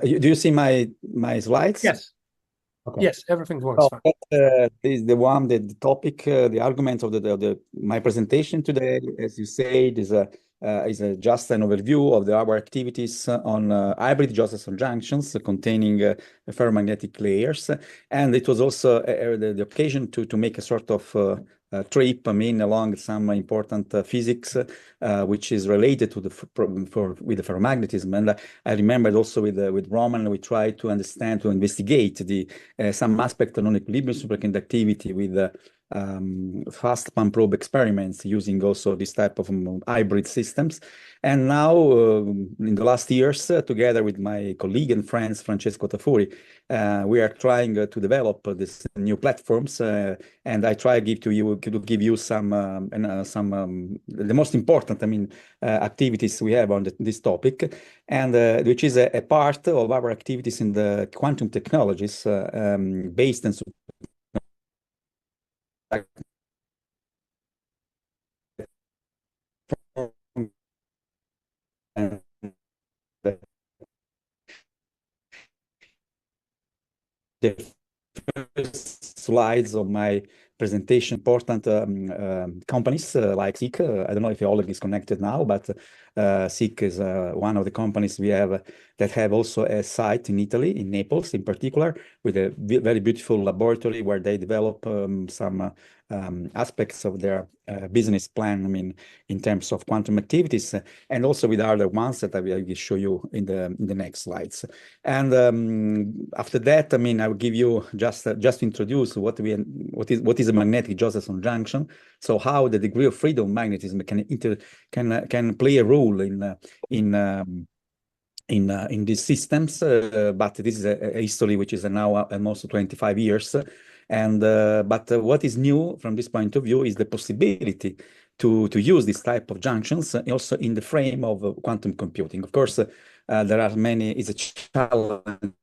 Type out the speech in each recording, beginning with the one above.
Do you see my slides? Yes. Okay. Yes, everything works fine. This is the topic, the argument of my presentation today. As you say, is just an overview of our activities on hybrid Josephson junctions containing ferromagnetic layers, and it was also the occasion to make a sort of trip, along some important physics, which is related to with the ferromagnetism. And I remembered also with Roman, we tried to understand, to investigate some aspect of non-equilibrium superconductivity with fast pan probe experiments using also this type of hybrid systems. And now, in the last years, together with my colleague and friends, Francesco Tafuri, we are trying to develop these new platforms. And I try to give you some the most important, activities we have on this topic, and which is a part of our activities in the quantum technologies based on the first slides of my presentation, important companies like SIC. I don't know if Oleg is connected now, but SIC is one of the companies we have that have also a site in Italy, in Naples in particular, with a very beautiful laboratory where they develop some aspects of their business plan, in terms of quantum activities, and also with other ones that I will show you in the next slides. And after that, I will give you just to introduce what is a magnetic Josephson junction. So how the degree of freedom of magnetism can play a role in these systems, but this is a history which is now almost 25 years. And but what is new from this point of view is the possibility to use this type of junctions also in the frame of quantum computing. Of course, there are many. It's a challenge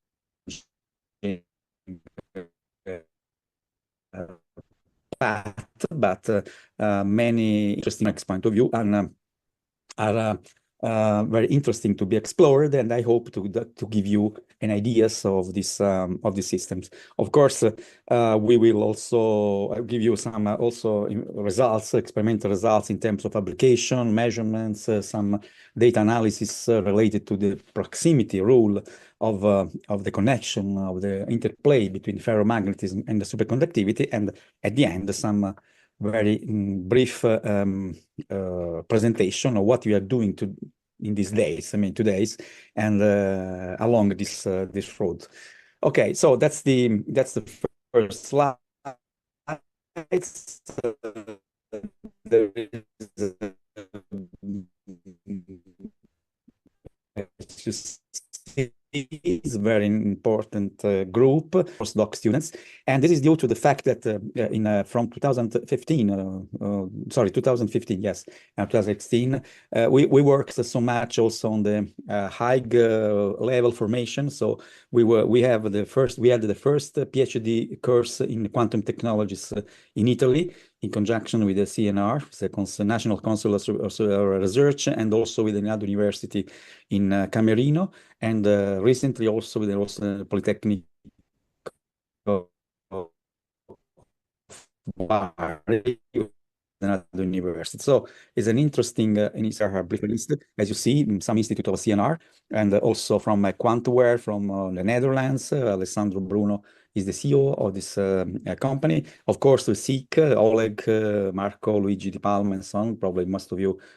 path, but many interesting point of view and are very interesting to be explored, and I hope to give you an ideas of these systems. Of course, we will also give you some results, experimental results in terms of application, measurements, some data analysis related to the proximity rule of the connection of the interplay between ferromagnetism and the superconductivity, and at the end some very brief presentation of what we are doing in these days, today's, and along this road. Okay, so that's the first slide. There is a very important group of postdoc students, and this is due to the fact that from 2015, yes, and 2016, we worked so much also on the high level formation. So we had the first PhD course in quantum technologies in Italy, in conjunction with the CNR, the National Council of Research, and also with another university in Camerino, and recently also with the Polytechnic of Bari, another university. So it's an interesting brief list, as you see, some institute of CNR, and also from Quantware from the Netherlands. Alessandro Bruno is the CEO of this company. Of course, the SIC, Oleg, Marco, Luigi Di Palma, and so on. Probably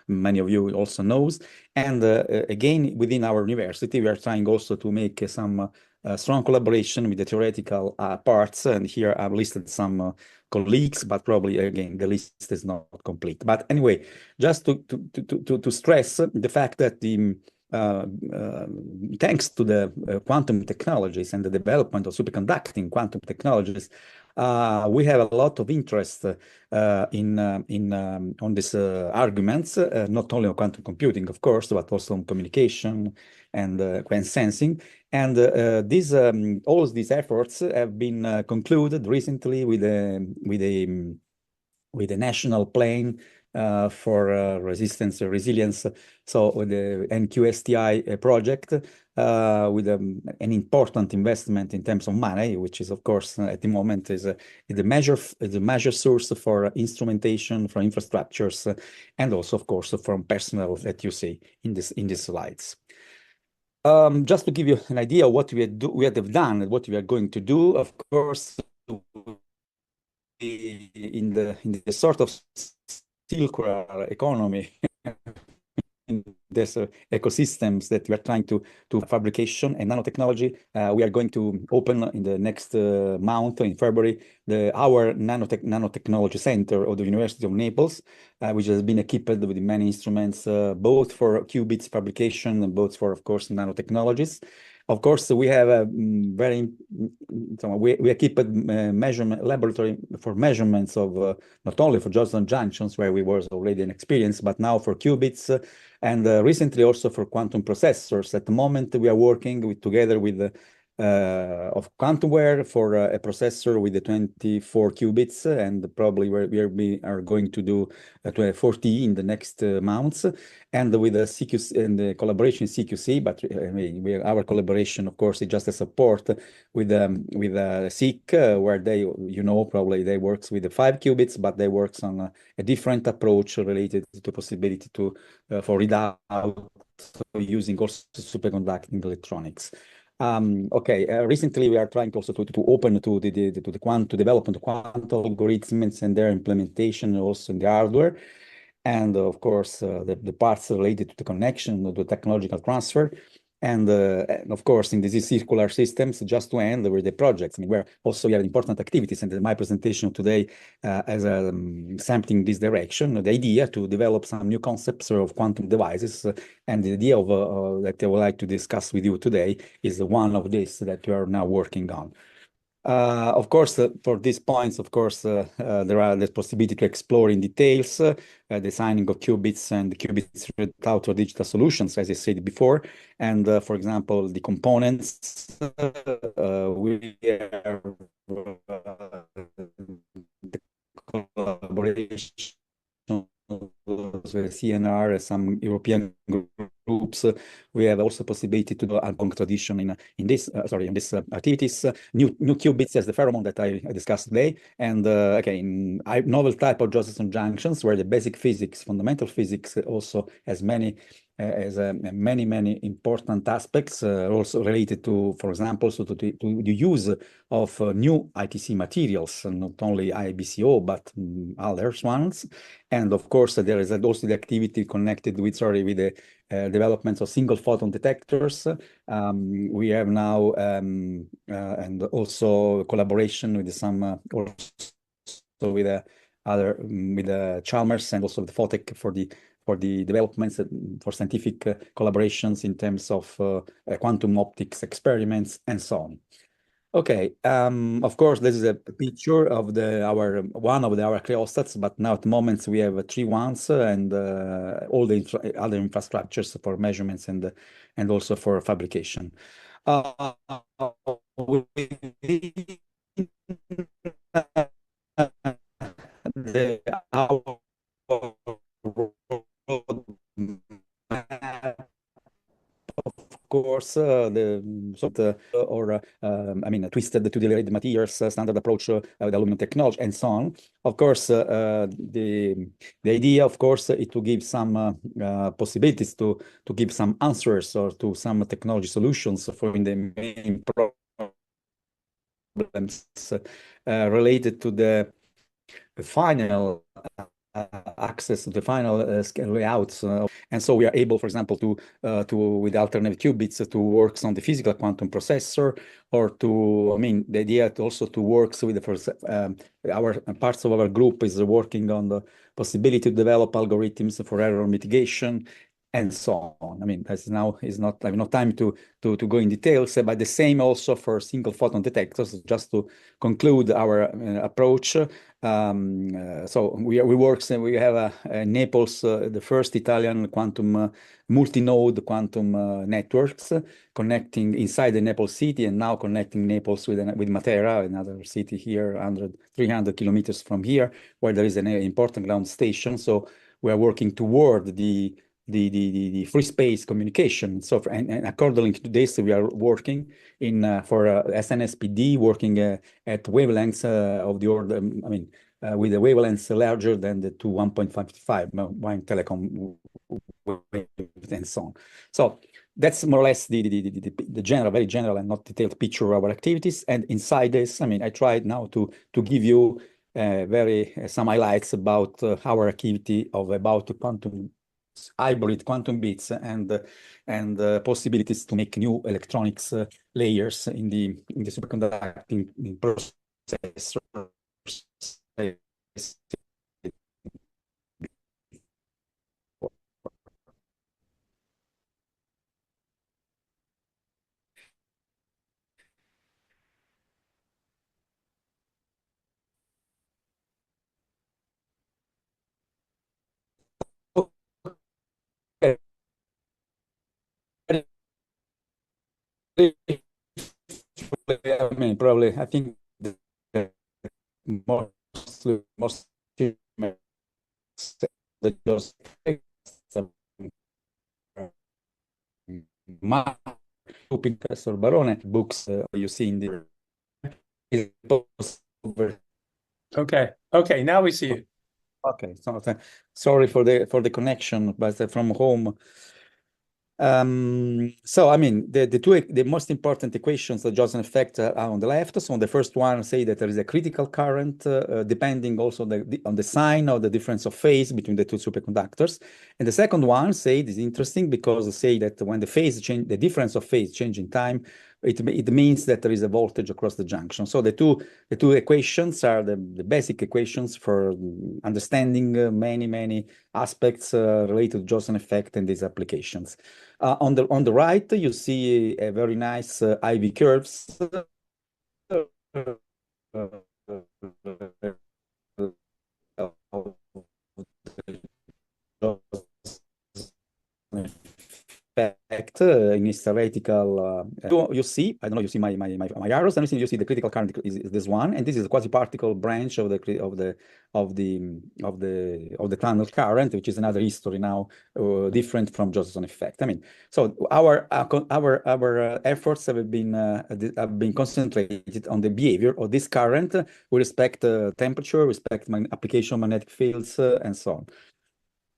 many of you also knows. And again, within our university, we are trying also to make some strong collaboration with the theoretical parts. And here I've listed some colleagues, but probably again the list is not complete. But anyway, just to stress the fact that thanks to the quantum technologies and the development of superconducting quantum technologies, we have a lot of interest on these arguments, not only on quantum computing, of course, but also on communication and quantum sensing. And all these efforts have been concluded recently with a national plan for resistance and resilience. So with the NQSTI project, an important investment in terms of money, which is, of course, at the moment is the major source for instrumentation, for infrastructures, and also, of course, from personnel that you see in these slides. Just to give you an idea of what we have done and what we are going to do, of course, in the sort of circular economy in these ecosystems that we are trying to fabrication and nanotechnology. We are going to open in the next month, in February, our nanotechnology center of the University of Naples, which has been equipped with many instruments, both for qubits fabrication and both for, of course, nanotechnologies. Of course, we have a we equipped measurement laboratory for measurements of not only for Josephson Junctions, where we was already an experience, but now for qubits, and recently also for quantum processors. At the moment, we are working together with of Quantumware for a processor with the 24 qubits, and probably we are going to do 40 in the next months, and with the CQC and the collaboration CQC. But I mean, our collaboration, of course, is just a support with SIC, where they, probably they works with the 5 qubits, but they works on a different approach related to possibility to for readout using also superconducting electronics. Recently we are trying also to open to the quantum development of quantum algorithms and their implementation also in the hardware, and of course the parts related to the connection, to the technological transfer, and of course in these circular systems. Just to end with the projects, I mean, where also we have important activities, and my presentation today as sampling this direction, the idea to develop some new concepts of quantum devices, and the idea of that I would like to discuss with you today is one of this that we are now working on. Of course, for these points, of course, there are the possibility to explore in details designing of qubits and qubits out of digital solutions, as I said before. And for example, the components we have the collaboration with CNR, some European groups. We have also possibility to do a tradition in this activities. New qubits as the pheromone that I discussed today, and again, novel type of Josephson junctions, where the basic physics, fundamental physics, also has many important aspects, also related to, for example, to the use of new ITC materials, not only IBCO but other ones. And of course, there is also the activity connected with the developments of single photon detectors. We have now and also collaboration with some also with other Chalmers, and also with Photech for the developments for scientific collaborations in terms of quantum optics experiments and so on. Okay, of course, this is a picture of one of our cryostats, but now at the moment we have 3 ones, and all the other infrastructures for measurements and also for fabrication. Of course, twisted to the materials, standard approach with aluminum technology, and so on. Of course, the idea, of course, is to give some possibilities to give some answers or to some technology solutions for the main problems related to the final access to the final layouts, and so we are able, for example, to with alternative qubits to work on the physical quantum processor, or the idea also to work with the first our parts of our group is working on the possibility to develop algorithms for error mitigation and so on. I mean, I have no time to go in details, but the same also for single photon detectors. Just to conclude our approach, so we have Naples, the first Italian quantum multi-node quantum networks connecting inside the Naples city, and now connecting Naples with Matera, another city here 300 kilometers from here, where there is an important ground station. So we are working toward the the free space communication. So, and according to this, we are working in for SNSPD, working at wavelengths of the order. I mean, with the wavelengths larger than the 1.55 wine telecom and so on. So that's more or less the general, very general and not detailed picture of our activities. And inside this, I mean, I tried now to give you some highlights about our activity of about quantum hybrid quantum bits and possibilities to make new electronics layers in the superconducting process. I mean, probably, I think the most the just Professor Barone books you see in the Okay, now we see you. Okay, so sorry for the connection, but from home. So I mean, the most important equations that Josephson effect are on the left. So on the first one, say that there is a critical current depending also on the sign of the difference of phase between the two superconductors. And the second one, say, this is interesting because say that when the phase change, the difference of phase change in time, it means that there is a voltage across the junction. So the two equations are the basic equations for understanding many aspects related to Josephson effect and these applications. On the right, you see a very nice IV curves. Effect in his theoretical. You see, I don't know. You see my arrows, and you see the critical current is this one, and this is a quasi-particle branch of the tunnel current, which is another history now, different from Josephson effect. I mean, so our efforts have been concentrated on the behavior of this current with respect temperature, respect application magnetic fields, and so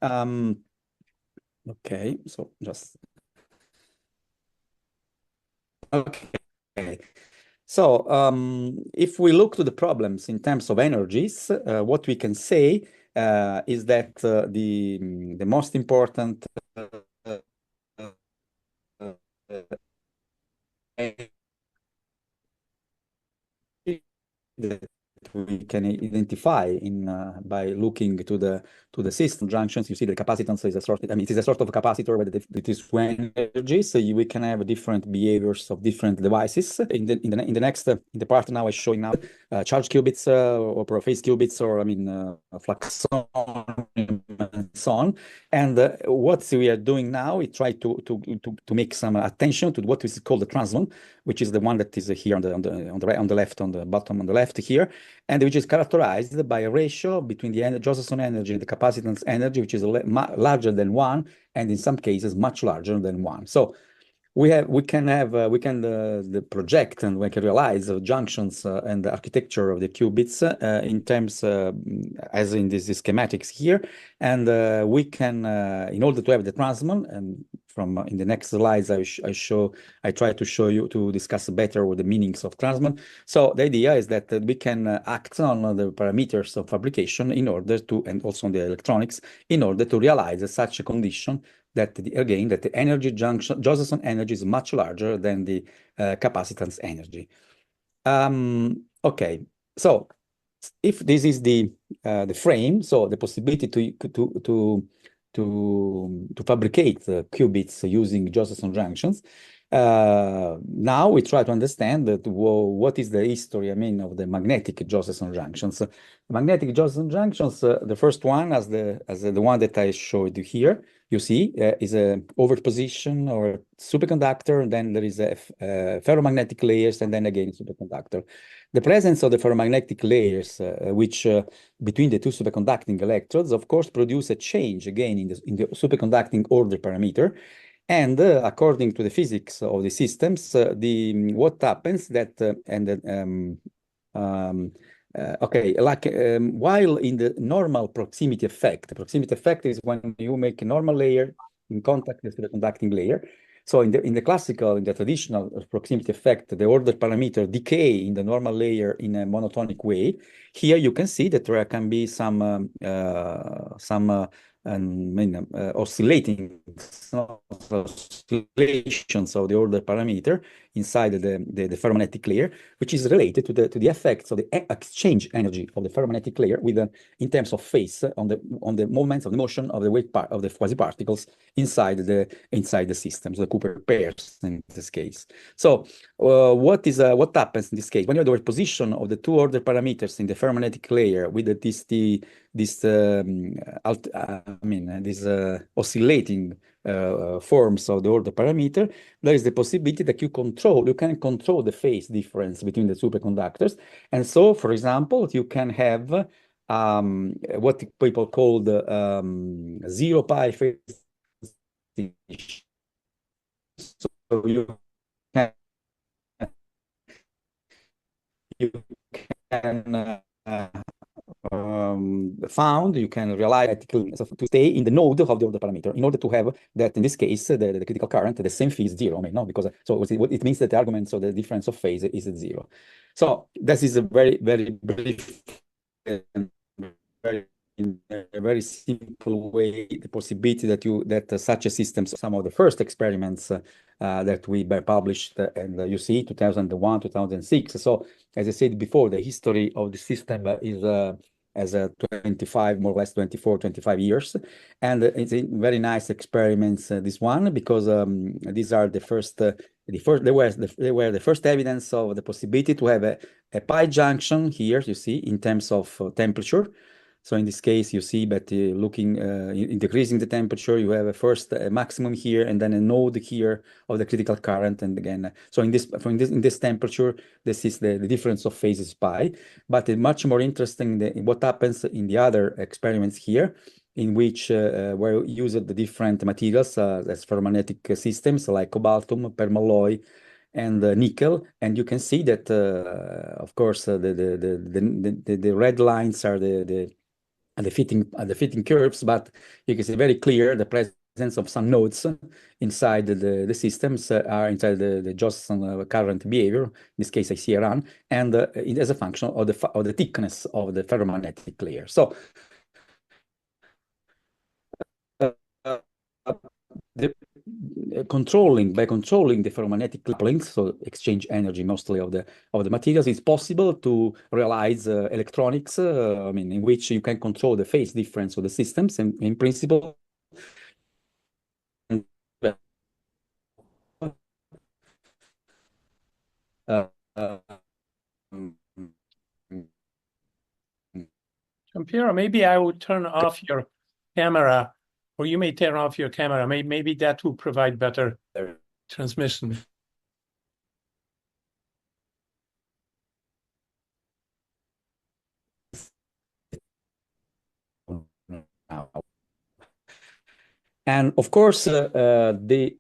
on. Okay, so just okay. So if we look to the problems in terms of energies, what we can say is that the most important that we can identify in by looking to the system junctions. You see the capacitance is a sort. I mean, it is a sort of a capacitor, but it is when energy. So we can have different behaviors of different devices. In the next in the part now, I'm showing now charge qubits or phase qubits, or I mean flux and so on. And what we are doing now is try to make some attention to what is called the transmon, which is the one that is here on the left, on the bottom on the left here, and which is characterized by a ratio between the Josephson energy and the capacitance energy, which is larger than 1, and in some cases much larger than 1. So we can project and we can realize junctions and the architecture of the qubits in terms as in these schematics here, and we can in order to have the transmon, and from in the next slides I try to show you to discuss better with the meanings of transmon. So the idea is that we can act on the parameters of fabrication in order to, and also on the electronics, in order to realize such a condition that again that the energy junction Josephson energy is much larger than the capacitance energy. Okay, so if this is the frame, so the possibility to fabricate qubits using Josephson junctions, Now we try to understand that what is the history, of the magnetic Josephson junctions. Magnetic Josephson junctions, the first one, as the one that I showed you here, you see, is a overposition or superconductor, and then there is a ferromagnetic layers, and then again superconductor. The presence of the ferromagnetic layers, which between the two superconducting electrodes, of course, produce a change again in the superconducting order parameter. And according to the physics of the systems, what happens that while in the normal proximity effect, the proximity effect is when you make a normal layer in contact with the conducting layer. So in the traditional proximity effect, the order parameter decay in the normal layer in a monotonic way. Here you can see that there can be some oscillations of the order parameter inside the ferromagnetic layer, which is related to the effects of the exchange energy of the ferromagnetic layer in terms of phase on the moments of the motion of the wave part of the quasi-particles inside the systems, the Cooper pairs in this case. So what happens in this case when you have the position of the two order parameters in the ferromagnetic layer with these oscillating forms of the order parameter? There is the possibility that you can control the phase difference between the superconductors. And so, for example, you can have what people call the zero pi phase. So you can realize to stay in the node of the order parameter in order to have that, in this case, the critical current, the same phase 0, because so it means that the argument, so the difference of phase is at 0. So this is a very, very brief and in a very simple way, the possibility that such a system, some of the first experiments that we published, and you see 2001, 2006. So as I said before, the history of the system is as a 25, more or less 24, 25 years. And it's a very nice experiments, this one, because these are they were the first evidence of the possibility to have a pi junction here, you see, in terms of temperature. So in this case, you see that in decreasing the temperature, you have a maximum here, and then a node here of the critical current. And again, so in this temperature, this is the difference of phases pi. But much more interesting what happens in the other experiments here, in which were used the different materials as ferromagnetic systems like cobaltum, permalloy, and nickel. And you can see that, of course, the red lines are the fitting curves, but you can see very clear the presence of some nodes inside the systems are inside the Josephson current behavior. In this case, I see a run, and it as a function of the thickness of the ferromagnetic layer. So by controlling the ferromagnetic couplings, so exchange energy mostly of the materials, it's possible to realize electronics, in which you can control the phase difference of the systems, and in principle. Gianpero, maybe I would turn off your camera, or you may turn off your camera. Maybe that will provide better transmission. And of course, okay,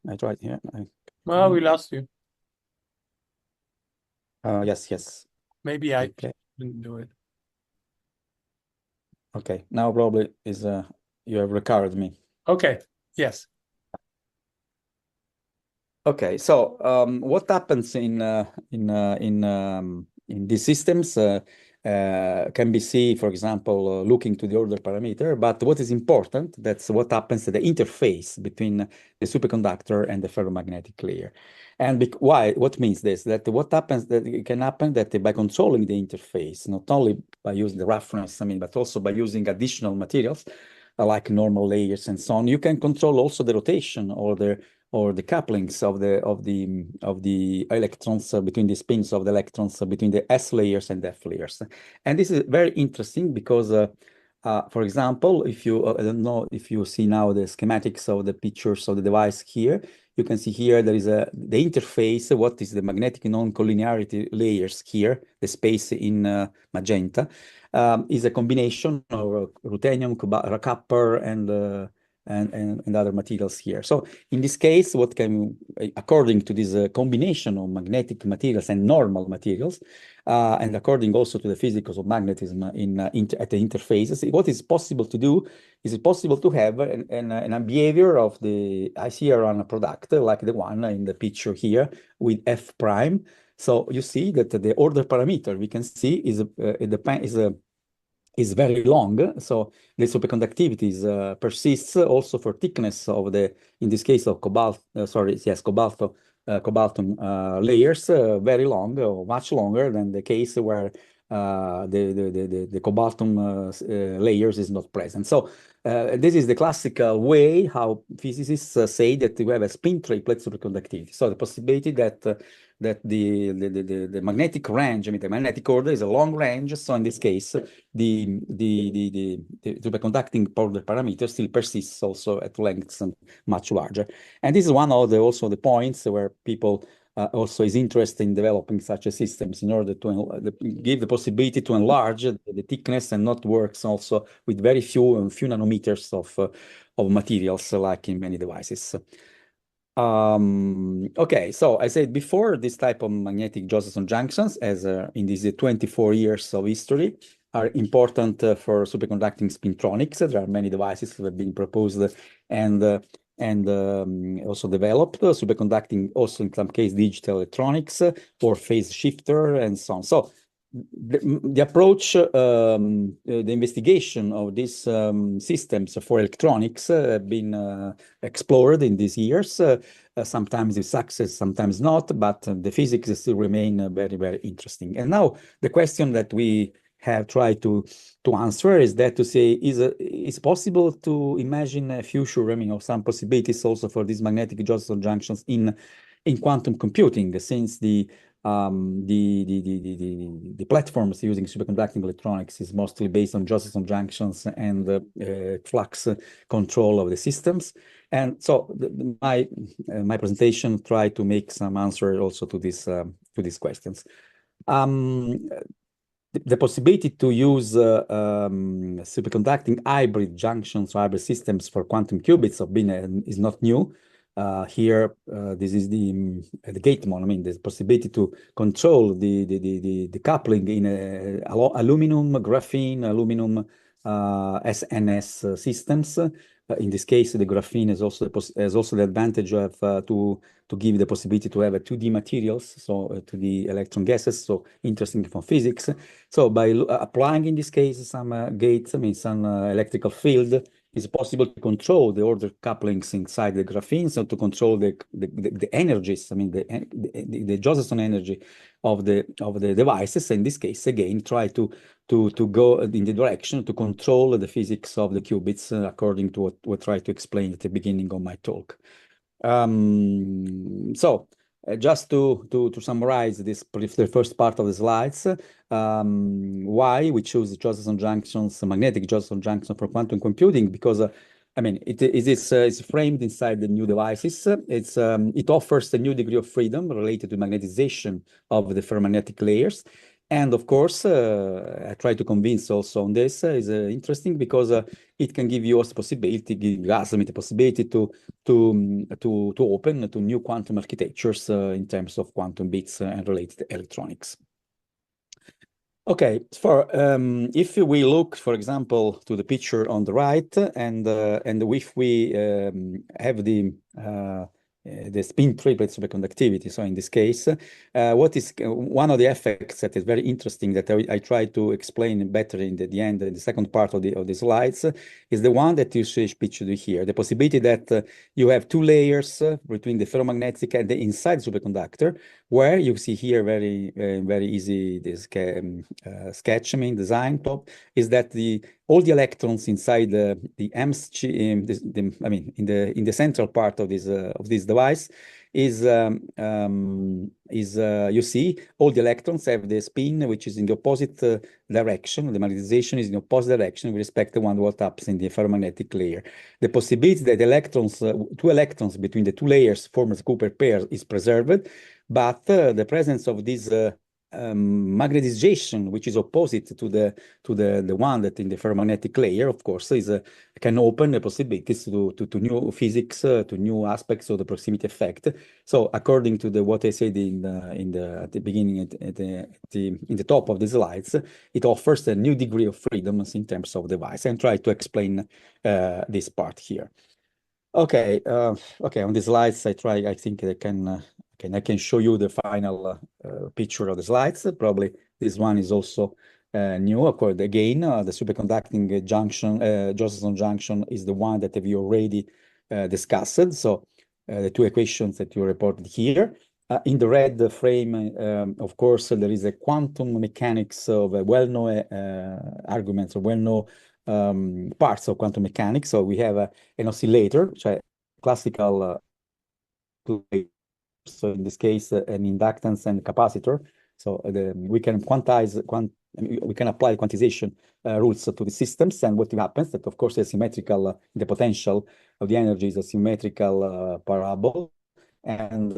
I tried here. Well, we lost you. Yes. Maybe I didn't do it. Okay, now probably is you have recovered me. Okay. Yes. Okay, so what happens in these systems can be seen, for example, looking to the order parameter. But what is important, that's what happens at the interface between the superconductor and the ferromagnetic layer. And why? What means this? That what happens, that it can happen that by controlling the interface, not only by using the reference, but also by using additional materials, like normal layers and so on. You can control also the rotation or the couplings of the electrons between the spins of the electrons between the s layers and f layers. And this is very interesting because, for example, if you I don't know if you see now the schematics of the pictures of the device here, you can see here there is the interface. What is the magnetic non-collinearity layers here? The space in magenta is a combination of ruthenium, copper, and other materials here. So in this case, what can, according to this combination of magnetic materials and normal materials, and according also to the physics of magnetism at the interfaces, what is possible to do is it possible to have a behavior of the IC-run product like the one in the picture here with F prime. So you see that the order parameter we can see is very long. So the superconductivity persists also for thickness of the, in this case of cobaltum layers, very long, or much longer than the case where the cobaltum layers is not present. So this is the classical way how physicists say that we have a spin-triplet superconductivity. So the possibility that the magnetic range, I mean the magnetic order is a long range. So in this case, the superconducting order parameter still persists also at lengths much larger. And this is one of also the points where people also is interested in developing such a systems in order to give the possibility to enlarge the thickness and not works also with very few nanometers of materials like in many devices. Okay, so I said before, this type of magnetic Josephson junctions, as in these 24 years of history, are important for superconducting spintronics. There are many devices that have been proposed and also developed, superconducting also in some case digital electronics or phase shifter and so on. So the approach, the investigation of these systems for electronics have been explored in these years, sometimes with success, sometimes not, but the physics still remain very, very interesting. And now the question that we have tried to answer is that to say, is possible to imagine a future, I mean, of some possibilities also for these magnetic Josephson junctions in quantum computing, since the platforms using superconducting electronics is mostly based on Josephson junctions and flux control of the systems. And so my presentation tried to make some answer also to these questions. The possibility to use superconducting hybrid junctions or hybrid systems for quantum qubits is not new. Here, this is the gate model. I mean, the possibility to control the coupling in aluminum, graphene, aluminum SNS systems. In this case, the graphene has also the advantage of to give the possibility to have 2D materials, so 2D electron gases. So interesting for physics. So by applying in this case some gates, I mean some electrical field, it's possible to control the order couplings inside the graphene, so to control the energies. I mean the Josephson energy of the devices. In this case, again, try to go in the direction to control the physics of the qubits according to what I tried to explain at the beginning of my talk. So just to summarize the first part of the slides, why we choose Josephson junctions, magnetic Josephson junction for quantum computing, because I mean, it's framed inside the new devices. It offers a new degree of freedom related to magnetization of the ferromagnetic layers. And of course, I try to convince also on this is interesting because it can give you the possibility, the possibility to open to new quantum architectures in terms of quantum bits and related electronics. Okay, if we look, for example, to the picture on the right, and if we have the the spin-triplet superconductivity. So in this case, what is one of the effects that is very interesting that I try to explain better in the end, in the second part of the slides, is the one that you see pictured here. The possibility that you have two layers between the ferromagnetic and the inside superconductor, where you see here very easy this sketch, design top, is that all the electrons inside the in the central part of this device is you see all the electrons have the spin which is in the opposite direction. The magnetization is in the opposite direction with respect to what happens in the ferromagnetic layer. The possibility that electrons, two electrons between the two layers form a Cooper pair is preserved, but the presence of this magnetization, which is opposite to the one that in the ferromagnetic layer, of course, can open the possibilities to new physics, to new aspects of the proximity effect. So, according to what I said at the beginning, in the top of the slides, it offers a new degree of freedom in terms of device. And try to explain this part here. Okay, on the slides, I think I can show you the final picture of the slides. Probably this one is also new. Again, the superconducting junction, Josephson junction, is the one that we already discussed. So the two equations that you reported here. In the red frame, of course, there is a quantum mechanics of well-known arguments or well-known parts of quantum mechanics. So we have an oscillator, which is classical. So in this case, an inductance and capacitor. So we can we can apply quantization rules to the systems, and what happens that of course is symmetrical. The potential of the energy is a symmetrical parabol, and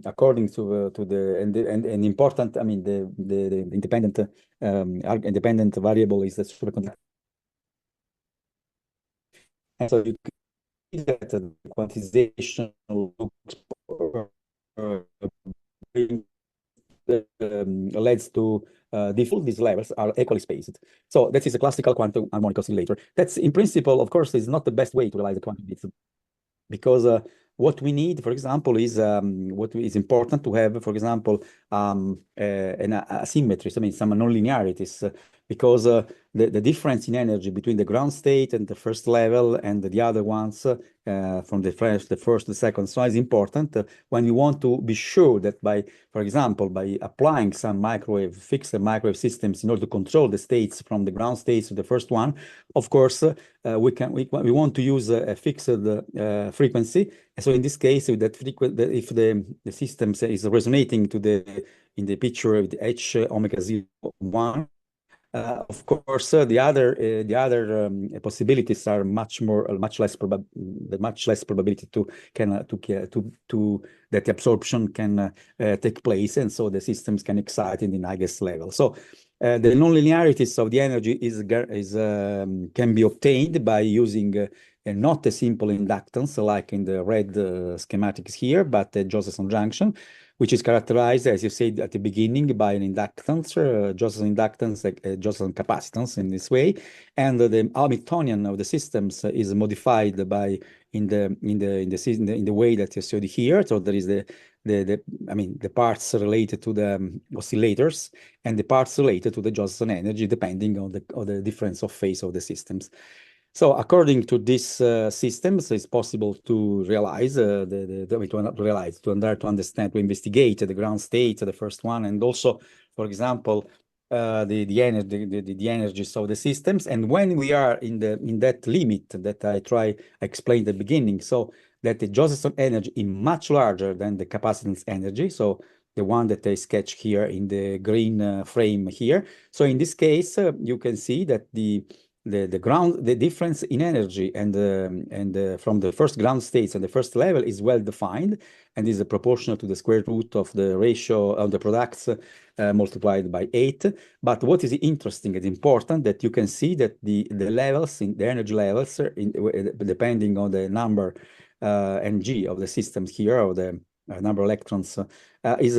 according to the important, the independent variable is the superconductor. And so you can see that the quantization leads to these levels are equally spaced. So that is a classical quantum harmonic oscillator. That's in principle, of course, is not the best way to realize the quantum bits, because what we need, for example, is what is important to have, for example, an asymmetry, some nonlinearities, because the difference in energy between the ground state and the first level and the other ones from the first, the second, so is important when you want to be sure that for example, by applying some fixed microwave systems in order to control the states from the ground states to the first one, of course, we want to use a fixed frequency. And so in this case, if the system is resonating in the picture of the H omega 0 1, of course, the other possibilities are much less probability that the absorption can take place, and so the systems can excite in the highest level. So the nonlinearities of the energy can be obtained by using not a simple inductance like in the red schematics here, but a Josephson junction, which is characterized, as you said at the beginning, by an inductance, Josephson inductance, Josephson capacitance in this way, and the Hamiltonian of the systems is modified in the way that you showed here. So there is the parts related to the oscillators and the parts related to the Josephson energy, depending on the difference of phase of the systems. So according to these systems, it's possible to realize, to understand, to investigate the ground state, the first one, and also, for example, the energies of the systems. And when we are in that limit that I explained at the beginning, so that the Josephson energy is much larger than the capacitance energy, so the one that I sketch here in the green frame here. So in this case, you can see that the difference in energy and from the first ground states and the first level is well defined and is proportional to the square root of the ratio of the products multiplied by 8. But what is interesting and important that you can see that the levels in the energy levels depending on the number ng of the systems here, or the number of electrons, is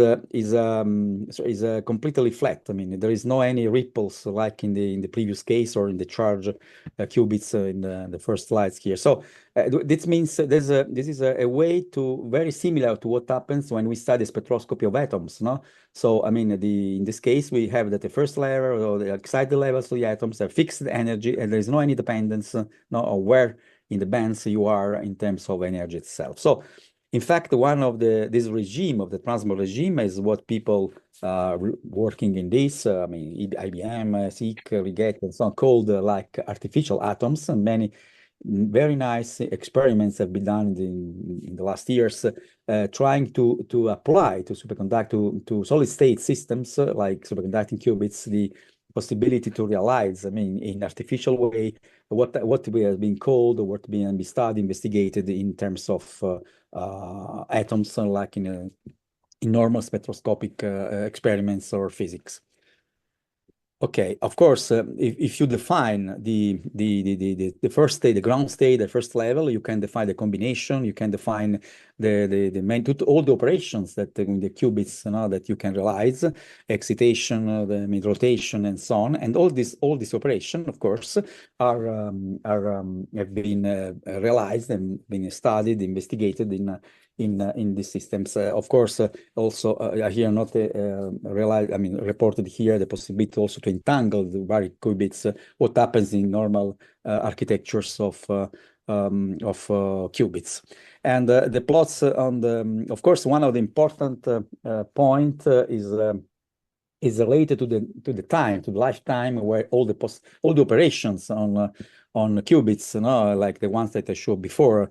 completely flat. I mean, there is no any ripples like in the previous case or in the charge qubits in the first slides here. So this means this is a way to very similar to what happens when we study spectroscopy of atoms. No, so I mean, in this case we have that the first level or the excited levels of the atoms are fixed energy, and there is no any dependence no, of where in the bands you are in terms of energy itself. So in fact, one of this regime of the transmor regime is what people working in this, I mean, IBM, SIC, Riget, and so on, called like artificial atoms. And many very nice experiments have been done in the last years trying to apply to superconduct to solid state systems like superconducting qubits the possibility to realize, I mean, in artificial way, what we have been called or what being studied, investigated in terms of atoms, like in normal spectroscopic experiments or physics. Okay, of course, if you define the first state, the ground state, the first level, you can define the combination, you can define the main all the operations that in the qubits, you know, that you can realize, excitation, the mid rotation, and so on, and all this operation, of course, have been realized and been studied, investigated in these systems. Of course, also here not realized, I mean, reported here the possibility also to entangle the various qubits, what happens in normal architectures of qubits. And the plots on the, of course, one of the important point is related to the time, to the lifetime, where all the operations on qubits, you know, like the ones that I showed before,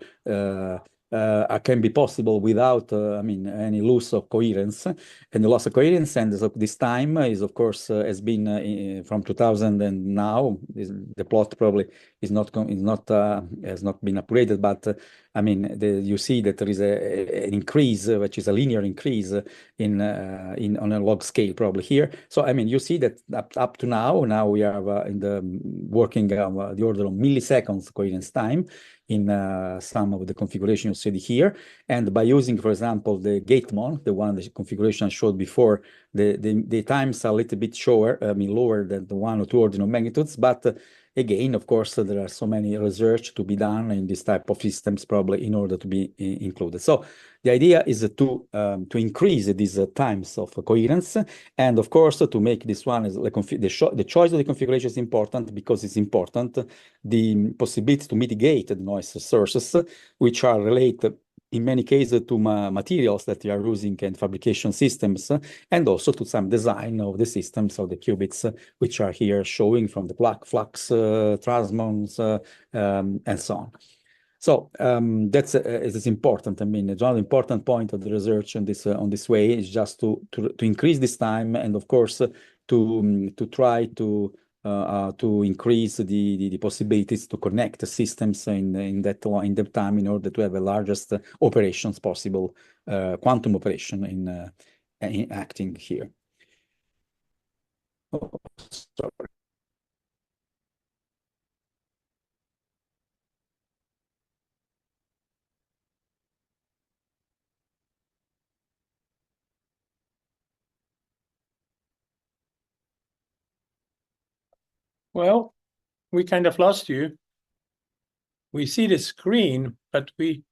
can be possible without, I mean, any loss of coherence. And the loss of coherence, and this time is, of course, has been from 2000 and now. The plot probably has not been upgraded, but I mean, you see that there is an increase, which is a linear increase on a log scale probably here. So I mean, you see that up to now we are in the working the order of milliseconds coherence time in some of the configuration you see here. And by using, for example, the Gatemon, the configuration I showed before, the times are a little bit shorter, I mean, lower than the 1 or 2 ordinal magnitudes. But again, of course, there are so many research to be done in this type of systems, probably in order to be included. So the idea is to increase these times of coherence, and of course to make this one is the choice of the configuration is important, because it's important the possibility to mitigate the noise sources, which are related in many cases to materials that you are using in fabrication systems, and also to some design of the systems of the qubits, which are here showing from the flux, transmons, and so on. So that's is important. I mean, it's one important point of the research on this way is just to increase this time, and of course to try to increase the possibilities to connect the systems in that time in order to have the largest operations possible, quantum operation in acting here. Oh, sorry. Well, we kind of lost you. We see the screen, but we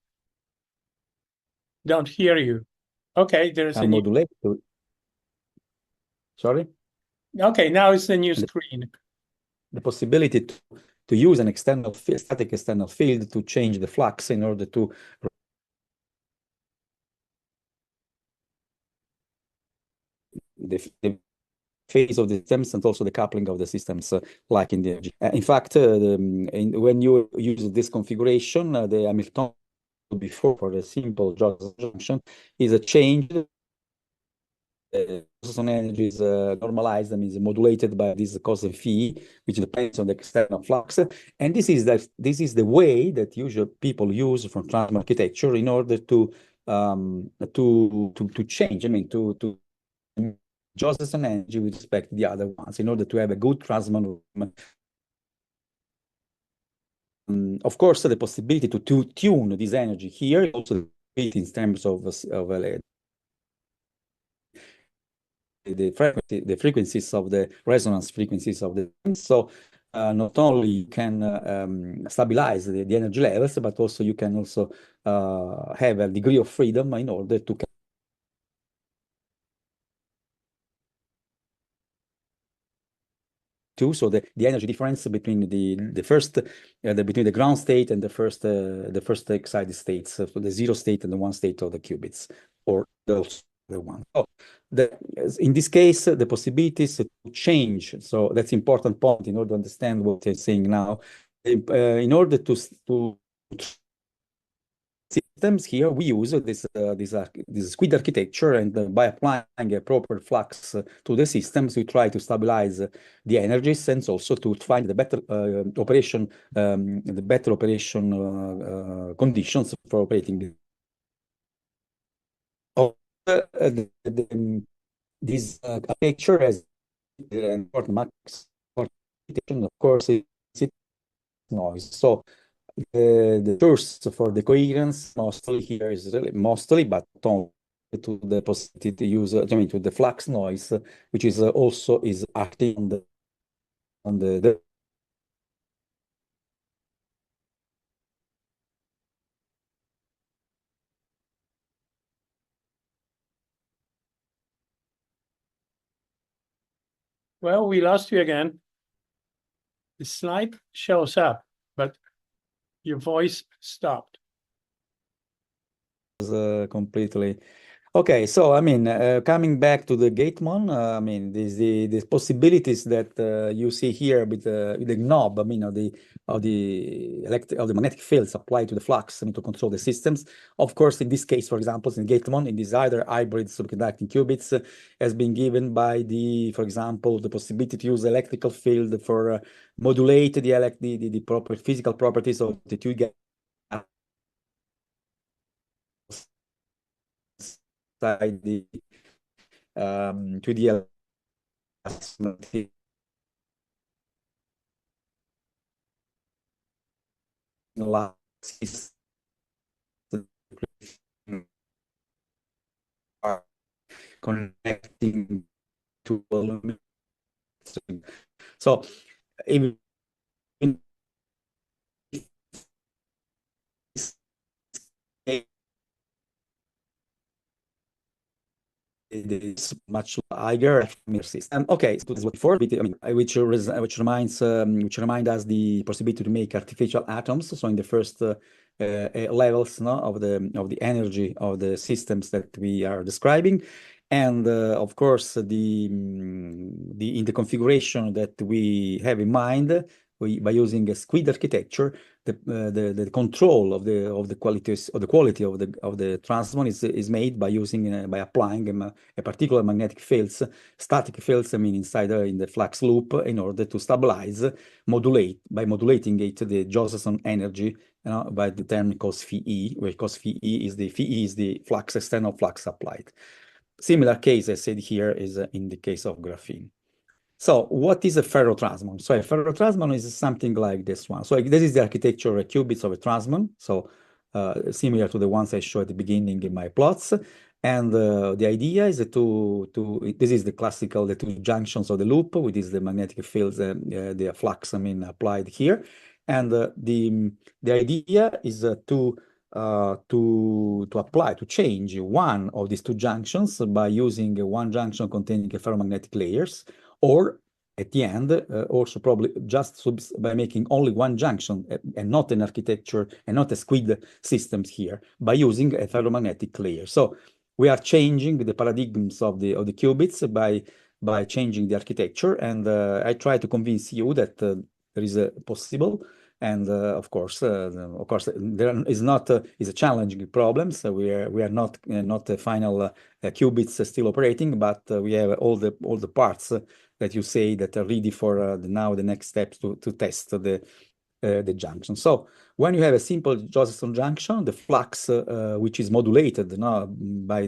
don't hear you. Okay, there's a modulate. Sorry? Okay, now it's the new screen. The possibility to use an external static external field to change the flux in order to the phase of the systems and also the coupling of the systems, like in the in fact, when you use this configuration, the Hamilton before for the simple Josephson junction is a change. Josephson energy is normalized and is modulated by this cos and phi, which depends on the external flux. And this is the way that usually people use from transmon architecture in order to change. I mean, to Josephson energy with respect to the other ones in order to have a good transmon. Of course, the possibility to tune this energy here, also in terms of the frequencies of the resonance frequencies of the so not only you can stabilize the energy levels, but also you can also have a degree of freedom in order to so the energy difference between the first between the ground state and the first excited states, so the 0 state and the 1 state of the qubits, or the one. So in this case, the possibilities to change. So that's important point in order to understand what I'm saying now. In order to systems here, we use this squid architecture, and by applying a proper flux to the systems, we try to stabilize the energies and also to find the better operation, conditions for operating. This architecture has an important max, of course, is noise. So the source for the coherence mostly here is really mostly, but only to the possibility to use, I mean, to the flux noise, which is also is acting on the Well, we lost you again. The slide shows up, but your voice stopped. Completely. Okay, so I mean, coming back to the Gatemon, I mean, the possibilities that you see here with the knob, I mean, of the magnetic fields applied to the flux, I mean, to control the systems. Of course, in this case, for example, in Gatemon, in this either hybrid superconducting qubits, has been given by for example, the possibility to use electrical field for modulate the proper physical properties of the two gates. The 2D are connecting to aluminum. So even it's much higher system. Okay, so this was before, I mean, which remind us the possibility to make artificial atoms. So in the first levels, no, of the energy of the systems that we are describing, and of course in the configuration that we have in mind, by using a squid architecture, the control of the quality of the transmon is made by using by applying a particular magnetic fields, static fields, I mean, inside in the flux loop, in order to stabilize, by modulating it the Josephson energy, by the term cos phi e, where cos phi e is the flux, external flux applied. Similar case, I said here, is in the case of graphene. So what is a ferrotransmon? So a ferrotransmon is something like this one. So this is the architecture of qubits of a transmon. So similar to the ones I showed at the beginning in my plots. And the idea is this is the classical, the two junctions of the loop, which is the magnetic fields, the flux, I mean, applied here. And the idea is to change one of these two junctions by using one junction containing a ferromagnetic layers, or at the end, also probably just by making only one junction and not an architecture and not a squid systems here, by using a ferromagnetic layer. So we are changing the paradigms of the qubits by changing the architecture, and I try to convince you that there is a possible. And of course, there is a challenging problem. So we are not the final qubits still operating, but we have all the parts that you say that are ready for now the next steps to test the junction. So when you have a simple Josephson junction, the flux which is modulated by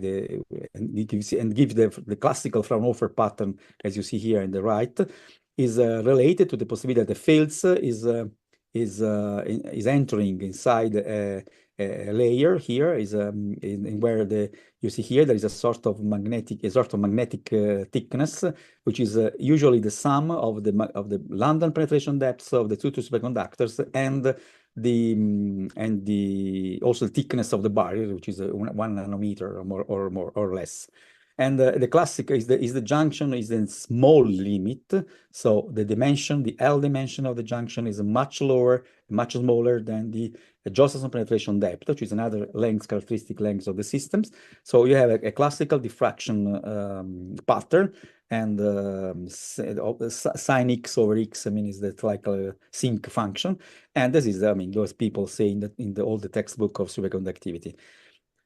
and gives the classical Fraunhofer pattern, as you see here in the right, is related to the possibility that the fields is entering inside a layer here is where you see here there is a sort of magnetic thickness, which is usually the sum of the London penetration depths of the two superconductors and also the thickness of the barrier, which is 1 nanometer or more or less. And the classic is the junction is in small limit. So the L dimension of the junction is much lower, much smaller than the Josephson penetration depth, which is another characteristic length of the systems. So you have a classical diffraction pattern, and sine x over x, I mean, is that like a sinc function. And this is, I mean, those people say in all the textbook of superconductivity.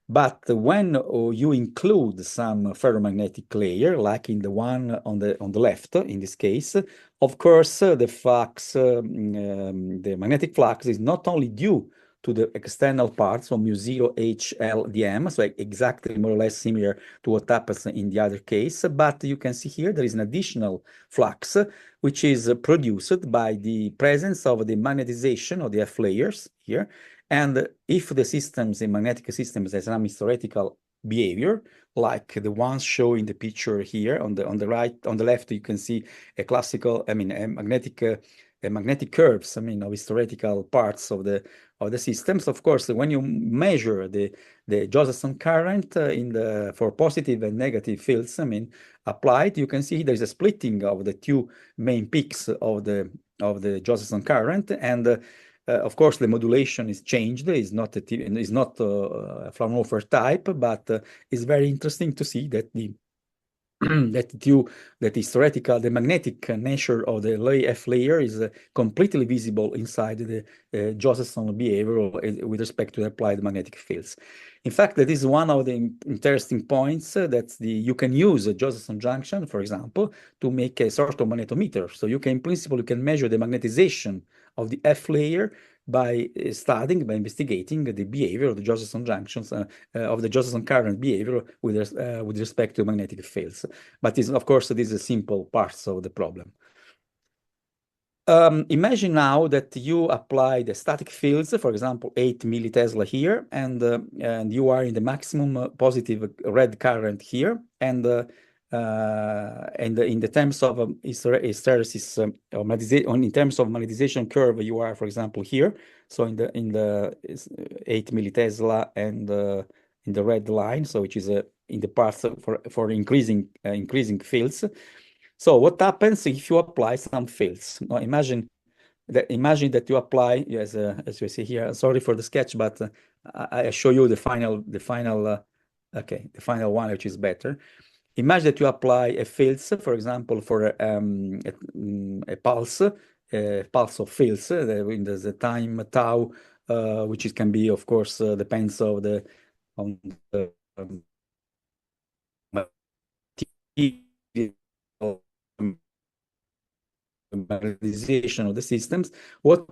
But when you include some ferromagnetic layer, like in the one on the left, in this case, of course, the flux, the magnetic flux is not only due to the external parts from mu0 HLDM, so exactly more or less similar to what happens in the other case, but you can see here there is an additional flux, which is produced by the presence of the magnetization of the F layers here. And if the systems, the magnetic systems, has some theoretical behavior, like the ones shown in the picture here on the right, on the left, you can see a classical, I mean, a magnetic curves, I mean, of theoretical parts of the systems. Of course, when you measure the Josephson current for positive and negative fields, I mean, applied, you can see there is a splitting of the two main peaks of the Josephson current, and of course, the modulation is changed. It's not Fraunhofer type, but it's very interesting to see that the the magnetic nature of the F layer is completely visible inside the Josephson behavior with respect to the applied magnetic fields. In fact, that is one of the interesting points that you can use a Josephson junction, for example, to make a sort of magnetometer. So you can, in principle, you can measure the magnetization of the F layer by investigating the behavior of the Josephson junctions, of the Josephson current behavior with respect to magnetic fields. But of course, this is simple parts of the problem. Imagine now that you apply the static fields, for example, 8 millitesla here, and you are in the maximum positive red current here, and in the terms of hysteresis, in terms of magnetization curve, you are, for example, here. So in the 8 millitesla and in the red line, so which is in the path for increasing fields. So what happens if you apply some fields? Now imagine that you apply, as you see here. Sorry for the sketch, but I show you the final one, which is better. Imagine that you apply a fields, for example, for a pulse of fields in the time tau, which can be, of course, depends on the magnetization of the systems. What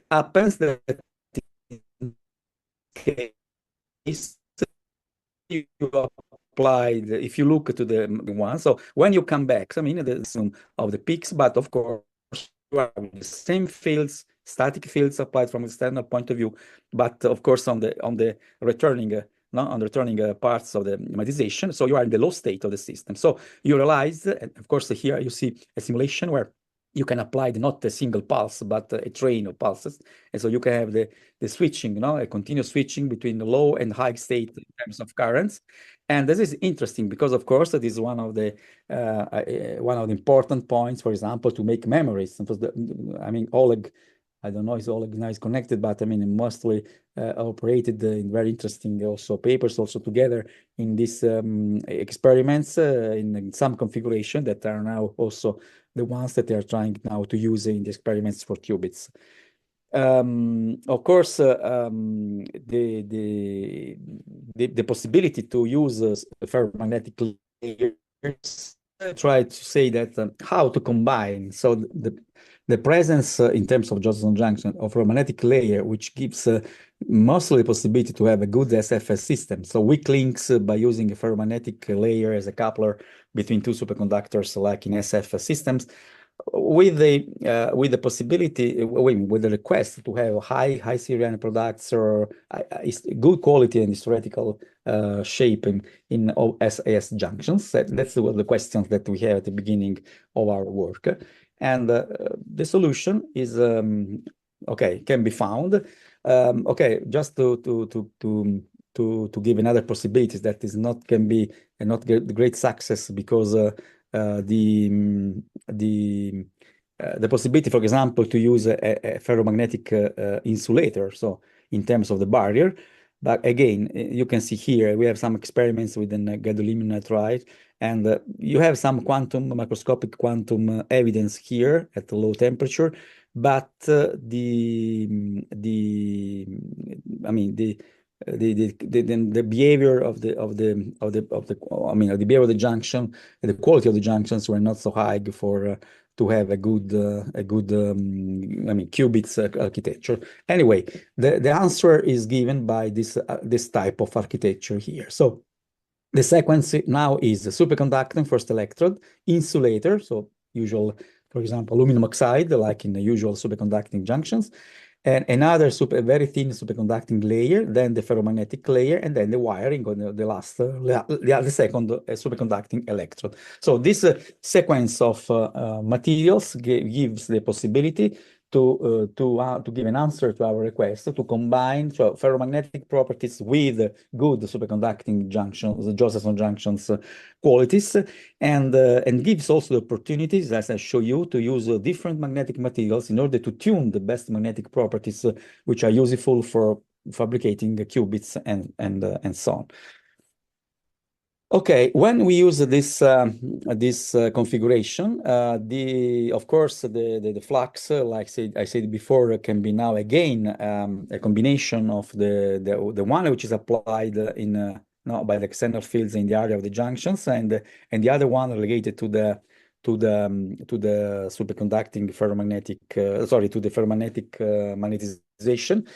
happens that in case you apply if you look to the one, so when you come back, I mean, the sum of the peaks, but of course you have the same fields, static fields applied from external point of view, but of course on the returning parts of the magnetization, so you are in the low state of the system. So you realize, and of course here you see a simulation where you can apply not a single pulse, but a train of pulses. And so you can have the switching, a continuous switching between the low and high state in terms of currents. And this is interesting because, of course, it is one of the important points, for example, to make memories. I mean, Oleg, I don't know if Oleg now is connected, but I mean, mostly operated in very interesting also papers also together in these experiments in some configuration that are now also the ones that they are trying now to use in the experiments for qubits. Of course, the possibility to use ferromagnetic layers, try to say that how to combine. So the presence in terms of Josephson junction of a magnetic layer, which gives mostly the possibility to have a good SFS system. So weak links by using a ferromagnetic layer as a coupler between two superconductors, like in SFS systems. with the possibility, with the request to have high Sirian products or good quality and theoretical shape in SAS junctions. That's the questions that we have at the beginning of our work, and the solution is okay, can be found. Okay, just to give another possibilities that is not can be not great success because the possibility, for example, to use a ferromagnetic insulator, so in terms of the barrier. But again, you can see here, we have some experiments with an gadolinium nitride, and you have some microscopic quantum evidence here at a low temperature, but the behavior of the behavior of the junction, the quality of the junctions were not so high for to have a good qubits architecture. Anyway, the answer is given by this type of architecture here. So the sequence now is superconducting first electrode, insulator, so usual, for example, aluminum oxide, like in the usual superconducting junctions, and another very thin superconducting layer, then the ferromagnetic layer, and then the wiring on the second superconducting electrode. So this sequence of materials gives the possibility to give an answer to our request to combine ferromagnetic properties with good superconducting junctions, the Josephson junctions qualities, and gives also the opportunities, as I show you, to use different magnetic materials in order to tune the best magnetic properties which are useful for fabricating qubits and so on. Okay, when we use this configuration, of course the flux, like I said before, can be now again a combination of the one which is applied by the external fields in the area of the junctions, and the other one related to the superconducting ferromagnetic, to the ferromagnetic magnetization.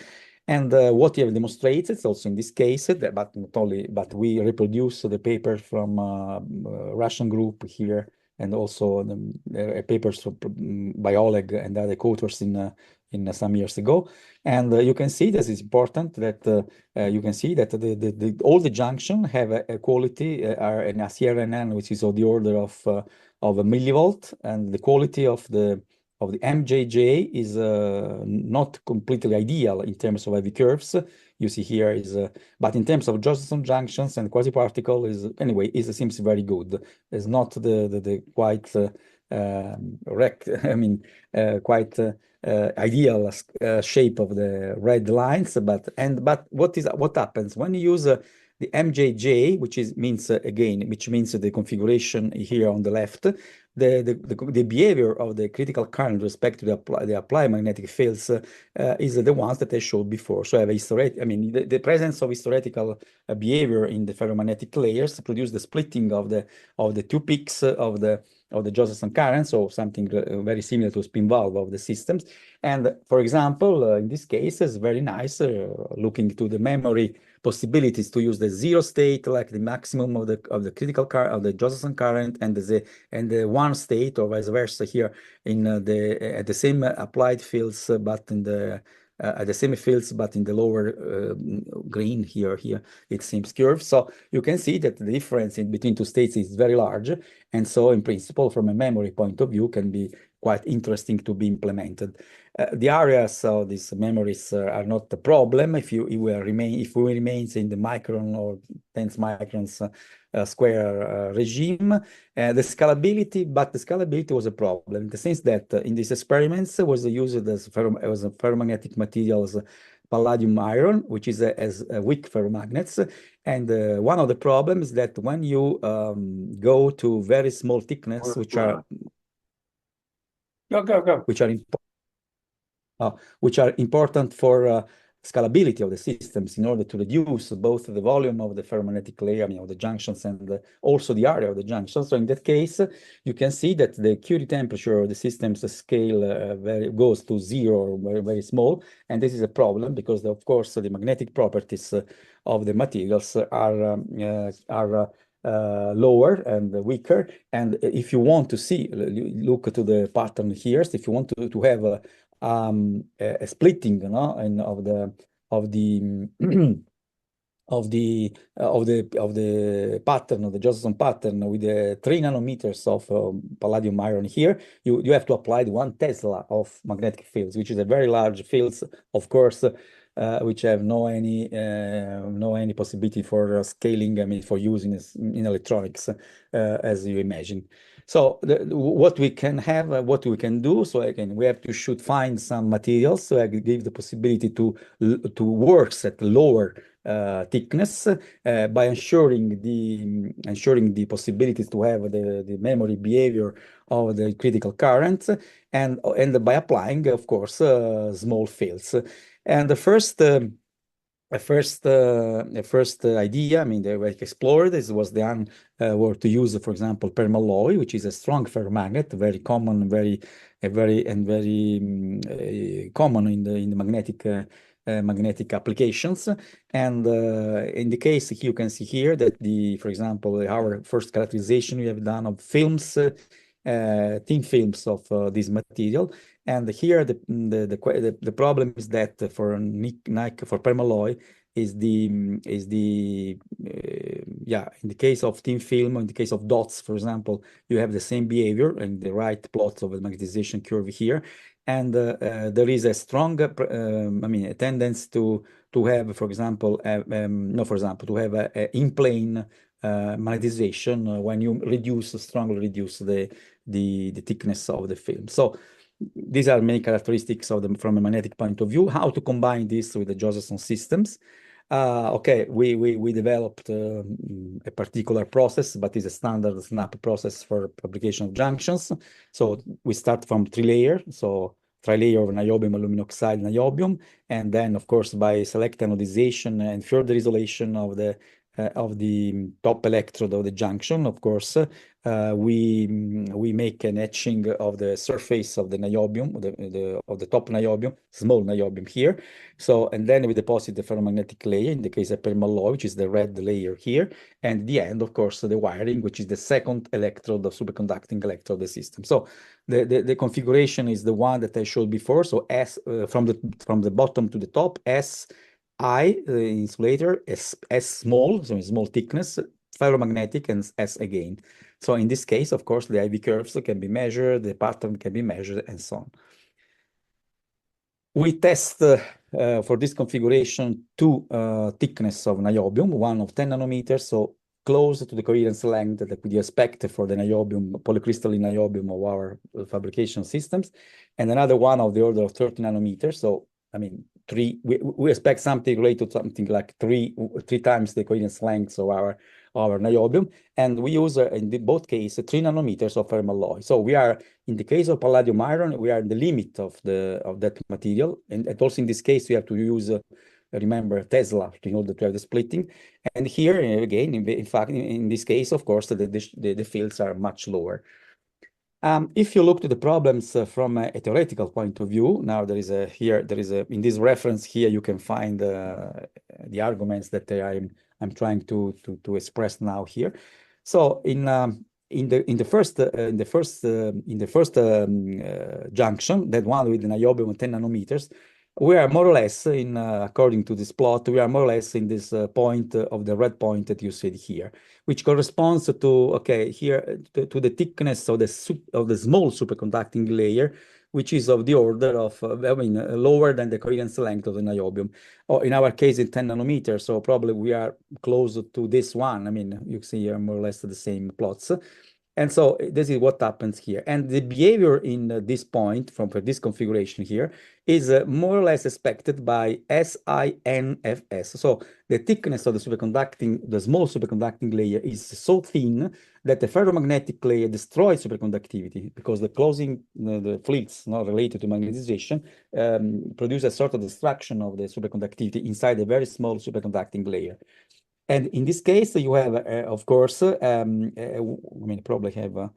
And what you have demonstrated also in this case, but not only, but we reproduce the paper from Russian group here, and also papers by Oleg and other co-authors in some years ago. And you can see this is important that you can see that all the junction have a quality are an CRNN, which is of the order of a millivolt, and the quality of the MJJ is not completely ideal in terms of IV curves. You see here is, but in terms of Josephson junctions and quasi-particle seems very good. It's not the quite quite ideal shape of the red lines. But what happens when you use the MJJ, which means the configuration here on the left, the behavior of the critical current with respect to the applied magnetic fields is the ones that I showed before. So I have the presence of hysteoretical behavior in the ferromagnetic layers produce the splitting of the two peaks of the Josephson current, so something very similar to a spin valve of the systems. And for example, in this case, it's very nice looking to the memory possibilities to use the zero state, like the maximum of the critical current of the Josephson current, and the one state, or vice versa here in at the same applied fields, but in the at the same fields, but in the lower green here it seems curved. So you can see that the difference in between two states is very large, and so in principle, from a memory point of view, can be quite interesting to be implemented. The areas of these memories are not the problem if we remain in the micron or tens microns square regime. The scalability was a problem in the sense that in these experiments was used as ferromagnetic materials, palladium iron, which is as weak ferromagnets. And one of the problems is that when you go to very small thickness, which are which are important for scalability of the systems in order to reduce both the volume of the ferromagnetic layer, of the junctions, and also the area of the junctions. So in that case, you can see that the Curie temperature of the system's scale goes to zero, or very, very small. And this is a problem because, of course, the magnetic properties of the materials are lower and weaker. And if you want to see, look to the pattern here. So if you want to have a splitting, you know, and of the of the pattern of the Josephson pattern with the 3 nanometers of palladium iron here, you have to apply the 1 Tesla of magnetic fields, which is a very large fields, of course, which have no any possibility for scaling. I mean, for using in electronics, as you imagine. So what we can have, what we can do. So again, we have to find some materials so I give the possibility to works at lower thickness by ensuring the possibilities to have the memory behavior of the critical currents, and by applying, of course, small fields. And the first idea, I mean, they were explored. This was were to use, for example, permalloy, which is a strong ferromagnet, very common, very common in the magnetic applications. And in the case here, you can see here that for example, our first characterization we have done of films, thin films of this material. And here the problem is that for permalloy is in the case of thin film, in the case of dots, for example, you have the same behavior in the right plots of the magnetization curve here. And there is a strong, I mean, a tendency to have, for example, to have a in-plane magnetization when you strongly reduce the thickness of the film. So these are many characteristics from a magnetic point of view. How to combine this with the Josephson systems? Okay, we developed a particular process, but it's a standard snap process for fabrication of junctions. So we start from 3-layer, so tri-layer of niobium, aluminum oxide, niobium, and then, of course, by select anodization and further isolation of the top electrode of the junction, of course, we make an etching of the surface of the niobium, of the top niobium, small niobium here. So, and then we deposit the ferromagnetic layer, in the case of permalloy, which is the red layer here, and the end, of course, the wiring, which is the second electrode, the superconducting electrode of the system. So the configuration is the one that I showed before. So S from the bottom to the top, insulator, S small, so small thickness, ferromagnetic, and S again. So in this case, of course, the IV curves can be measured, the pattern can be measured, and so on. We test for this configuration 2 thickness of niobium, one of 10 nanometers, so close to the coherence length that we expect for the niobium, polycrystalline niobium of our fabrication systems, and another one of the order of 30 nanometers. So, I mean, we expect something related to something like three times the coherence length of our niobium, and we use in both cases 3 nanometers of permalloy. So we are, in the case of palladium iron, we are in the limit of that material, and also in this case we have to use remember Tesla in order to have the splitting. And here again, in fact, in this case, of course, the fields are much lower. If you look to the problems from a theoretical point of view, now there is in this reference here you can find the arguments that I'm trying to express now here. So in the first junction, that one with the niobium 10 nanometers, we are more or less according to this plot, we are more or less in this point of the red point that you see here, which corresponds to, okay, here to the thickness of the small superconducting layer, which is of the order of, lower than the coherence length of the niobium. Or in our case, in 10 nanometers, so probably we are close to this one. I mean, you see here more or less the same plots. And so this is what happens here. And the behavior in this point for this configuration here is more or less expected by SINFS. So the thickness of the small superconducting layer is so thin that the ferromagnetic layer destroys superconductivity, because the closing the fleets not related to magnetization produce a sort of destruction of the superconductivity inside a very small superconducting layer. And in this case, you have, of course, I mean, probably have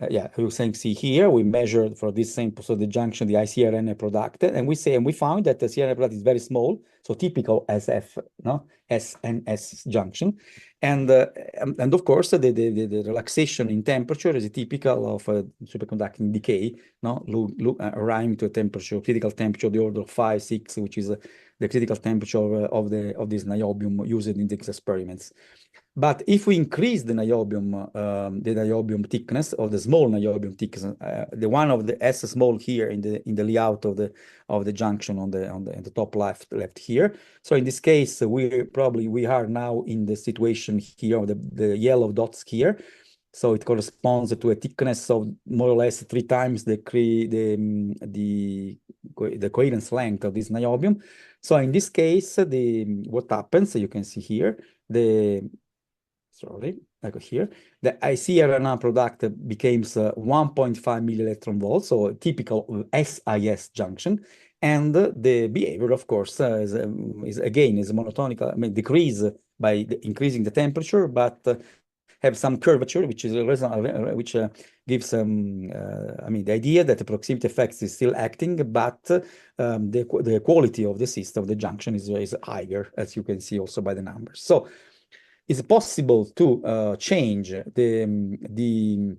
yeah, you can see here, we measured for this same, so the junction, the ICRNA product, and we found that the CRNA product is very small, so typical SF, no, SNS junction. And of course, the relaxation in temperature is typical of a superconducting decay, no, arriving to a temperature, critical temperature, the order of 5, 6, which is the critical temperature of this niobium used in these experiments. But if we increase the niobium thickness, or the small niobium thickness, the one of the S small here in the layout of the junction on the top left here. So in this case, we are now in the situation here of the yellow dots here. So it corresponds to a thickness of more or less 3 times the coherence length of this niobium. So in this case, what happens, you can see here, like here, the ICRNA product becomes 1.5 millielectron volts, so a typical SIS junction. And the behavior, of course, is monotonic, I mean, decrease by increasing the temperature, but have some curvature, which is which gives I mean, the idea that the proximity effects is still acting, but the quality of the system, of the junction, is higher, as you can see also by the numbers. So it's possible to change the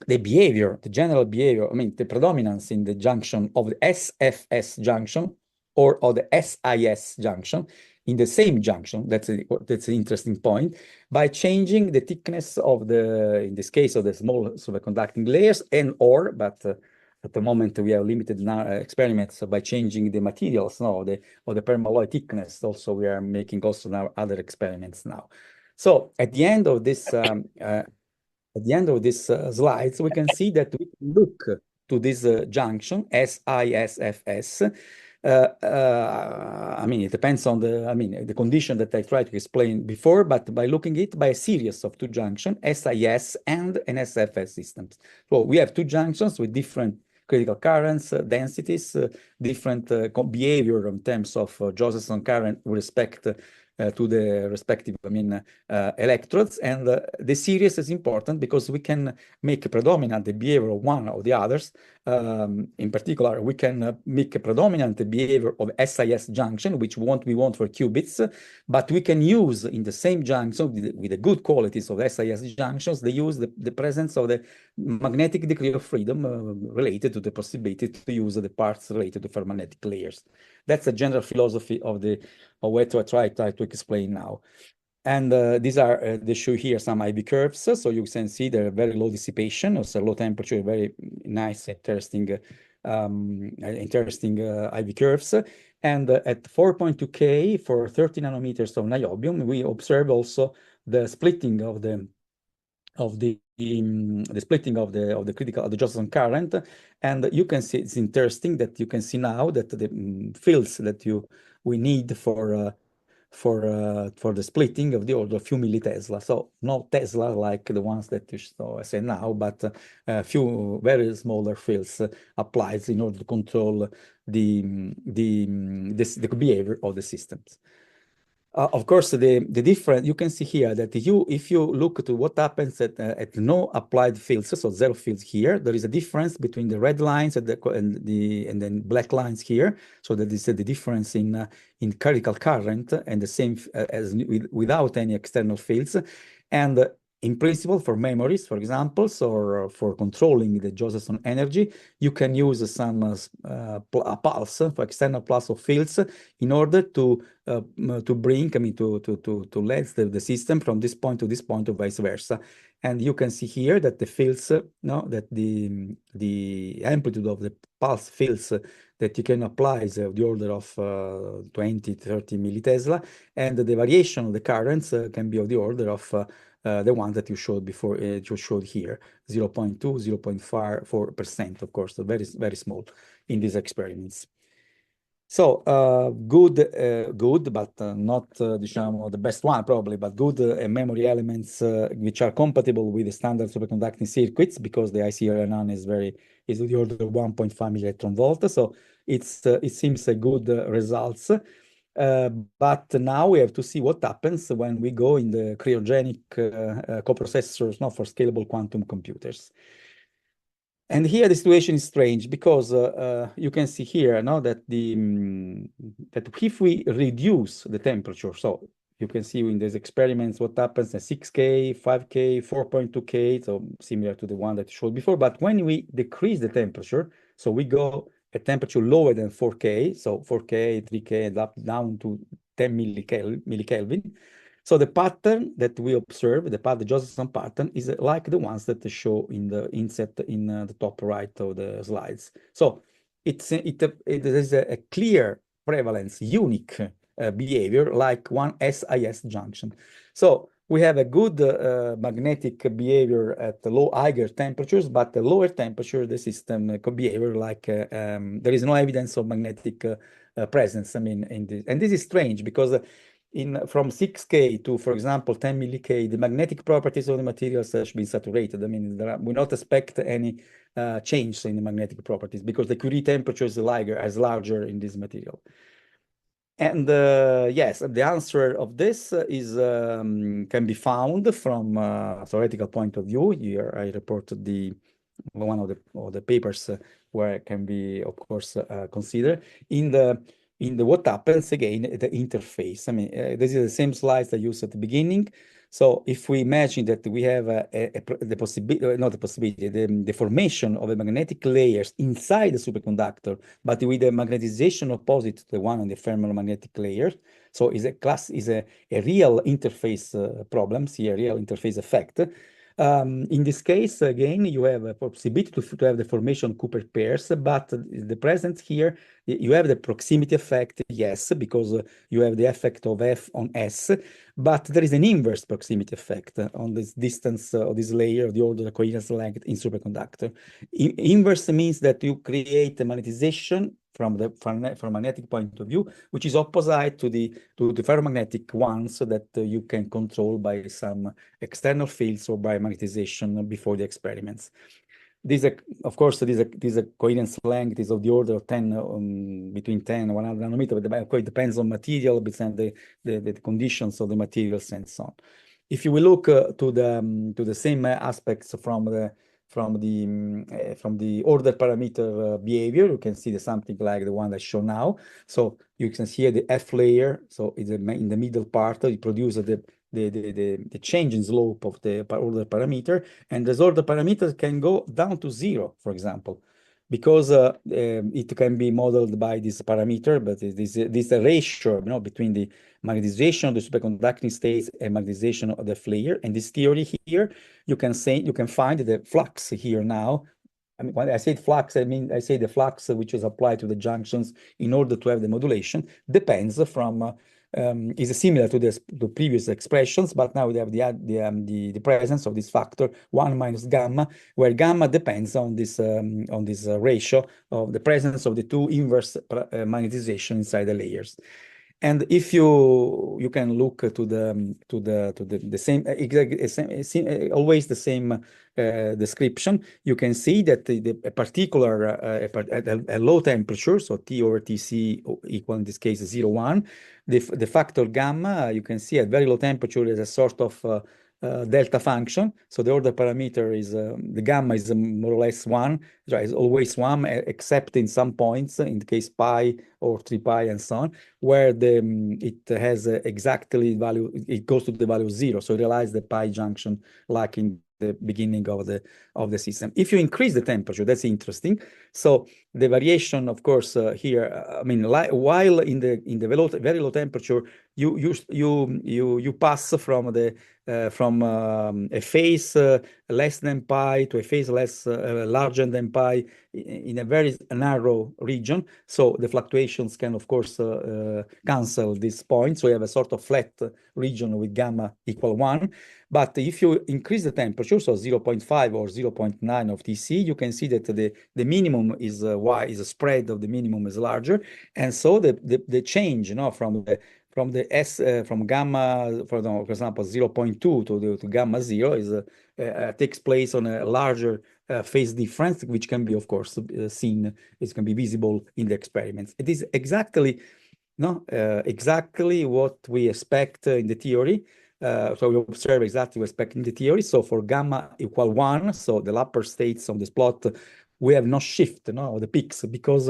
behavior, the general behavior, I mean, the predominance in the junction of the SFS junction or of the SIS junction in the same junction. That's an interesting point, by changing the thickness of in this case, of the small superconducting layers, but at the moment we have limited experiments by changing the materials, or the permalloy thickness. Also, we are making also now other experiments now. So at the end of this slides, we can see that we can look to this junction SISFS. I mean, it depends on the condition that I tried to explain before, but by looking at by a series of 2 junctions, SIS and an SFS systems. So we have 2 junctions with different critical currents, densities, different behavior in terms of Josephson current with respect to the respective, electrodes. And the series is important because we can make predominant the behavior of one or the others. In particular, we can make a predominant behavior of SIS junction, which we want for qubits, but we can use in the same junction with the good qualities of SIS junctions, they use the presence of the magnetic degree of freedom related to the possibility to use the parts related to ferromagnetic layers. That's the general philosophy of what I try to explain now. And these are, they show here some IV curves. So you can see they're very low dissipation, also low temperature, very nice, interesting IV curves. And at 4.2 K for 30 nanometers of niobium, we observe also the splitting of the Josephson current. And you can see, it's interesting that you can see now that the fields that we need for the splitting of the order of few millitesla. So no Tesla like the ones that you saw, I say now, but a few very smaller fields applied in order to control the behavior of the systems. Of course, the difference, you can see here that if you look to what happens at no applied fields, so 0 fields here, there is a difference between the red lines and then black lines here. So that is the difference in critical current, and the same as without any external fields. And in principle, for memories, for example, or for controlling the Josephson energy, you can use some pulse for external pulse of fields in order to bring, to lead the system from this point to this point or vice versa. And you can see here that the fields, that the amplitude of the pulse fields that you can apply is of the order of 20, 30 millitesla, and the variation of the currents can be of the order of the one that you showed before, you showed here, 0.2, 0.4%, of course, so very, very small in these experiments. So good, but not the best one probably, but good memory elements which are compatible with the standard superconducting circuits, because the ICRNA is of the order of 1.5 millielectron volt. So it seems a good results. But now we have to see what happens when we go in the cryogenic coprocessors, not for scalable quantum computers. And here the situation is strange because you can see here now that that if we reduce the temperature, so you can see in these experiments what happens at 6K, 5K, 4.2K, so similar to the one that I showed before. But when we decrease the temperature, so we go a temperature lower than 4K, so 4K, 3K, and up down to 10 millikelvin. So the pattern that we observe, the Josephson pattern, is like the ones that show in the inset in the top right of the slides. So it is a clear prevalence, unique behavior, like one SIS junction. So we have a good magnetic behavior at higher temperatures, but the lower temperature, the system could behavior like there is no evidence of magnetic presence. I mean, in this, and this is strange because from 6K to, for example, 10 milli-K, the magnetic properties of the materials should be saturated. I mean, we not expect any change in the magnetic properties because the Curie temperature is larger in this material. And yes, the answer of this is can be found from a theoretical point of view. Here I reported one of the papers where it can be, of course, considered in the what happens again the interface. I mean, this is the same slides I used at the beginning. So if we imagine that we have the possibility, not the possibility, the formation of the magnetic layers inside the superconductor, but with a magnetization opposite to the one on the ferromagnetic layer. So is a real interface problems here, real interface effect. In this case, again, you have a possibility to have the formation of Cooper pairs, but the presence here, you have the proximity effect, yes, because you have the effect of F on S, but there is an inverse proximity effect on this distance of this layer of the order of coherence length in superconductor. Inverse means that you create a magnetization from a magnetic point of view, which is opposite to the ferromagnetic ones that you can control by some external fields or by magnetization before the experiments. Of course, this coherence length is of the order of 10, between 10 and 100 nanometers, but it depends on material, and the conditions of the materials and so on. If you will look to the same aspects from the order parameter behavior, you can see something like the one I show now. So you can see the F layer. So it's in the middle part, it produces the change in slope of the order parameter, and this order parameter can go down to 0, for example, because it can be modeled by this parameter, but this ratio, between the magnetization of the superconducting states and magnetization of the layer. And this theory here, you can find the flux here now. I mean, when I say flux, I say the flux which is applied to the junctions in order to have the modulation depends from is similar to the previous expressions, but now we have the presence of this factor 1 minus gamma, where gamma depends on this ratio of the presence of the two inverse magnetization inside the layers. And if you can look to the same always the same description, you can see that a particular a low temperature, so T over Tc equal in this case 0.1, the factor gamma, you can see at very low temperature is a sort of delta function. So the order parameter is the gamma is more or less 1, right? It's always 1, except in some points, in the case pi or 3 pi and so on, where it has exactly value, it goes to the value 0. So realize the pi junction like in the beginning of the system. If you increase the temperature, that's interesting. So the variation, of course, here, I mean, while in the very low temperature, you pass from a phase less than pi to a phase larger than pi in a very narrow region. So the fluctuations can, of course, cancel this point. So you have a sort of flat region with gamma equal 1. But if you increase the temperature, so 0.5 or 0.9 of Tc, you can see that the minimum is y, is a spread of the minimum is larger. And so the change, from gamma, for example, 0.2 to gamma 0 takes place on a larger phase difference, which can be, of course, seen. It can be visible in the experiments. It is exactly what we expect in the theory. so we observe exactly respecting the theory. So for gamma equal 1, so the upper states of this plot, we have no shift, no, of the peaks, because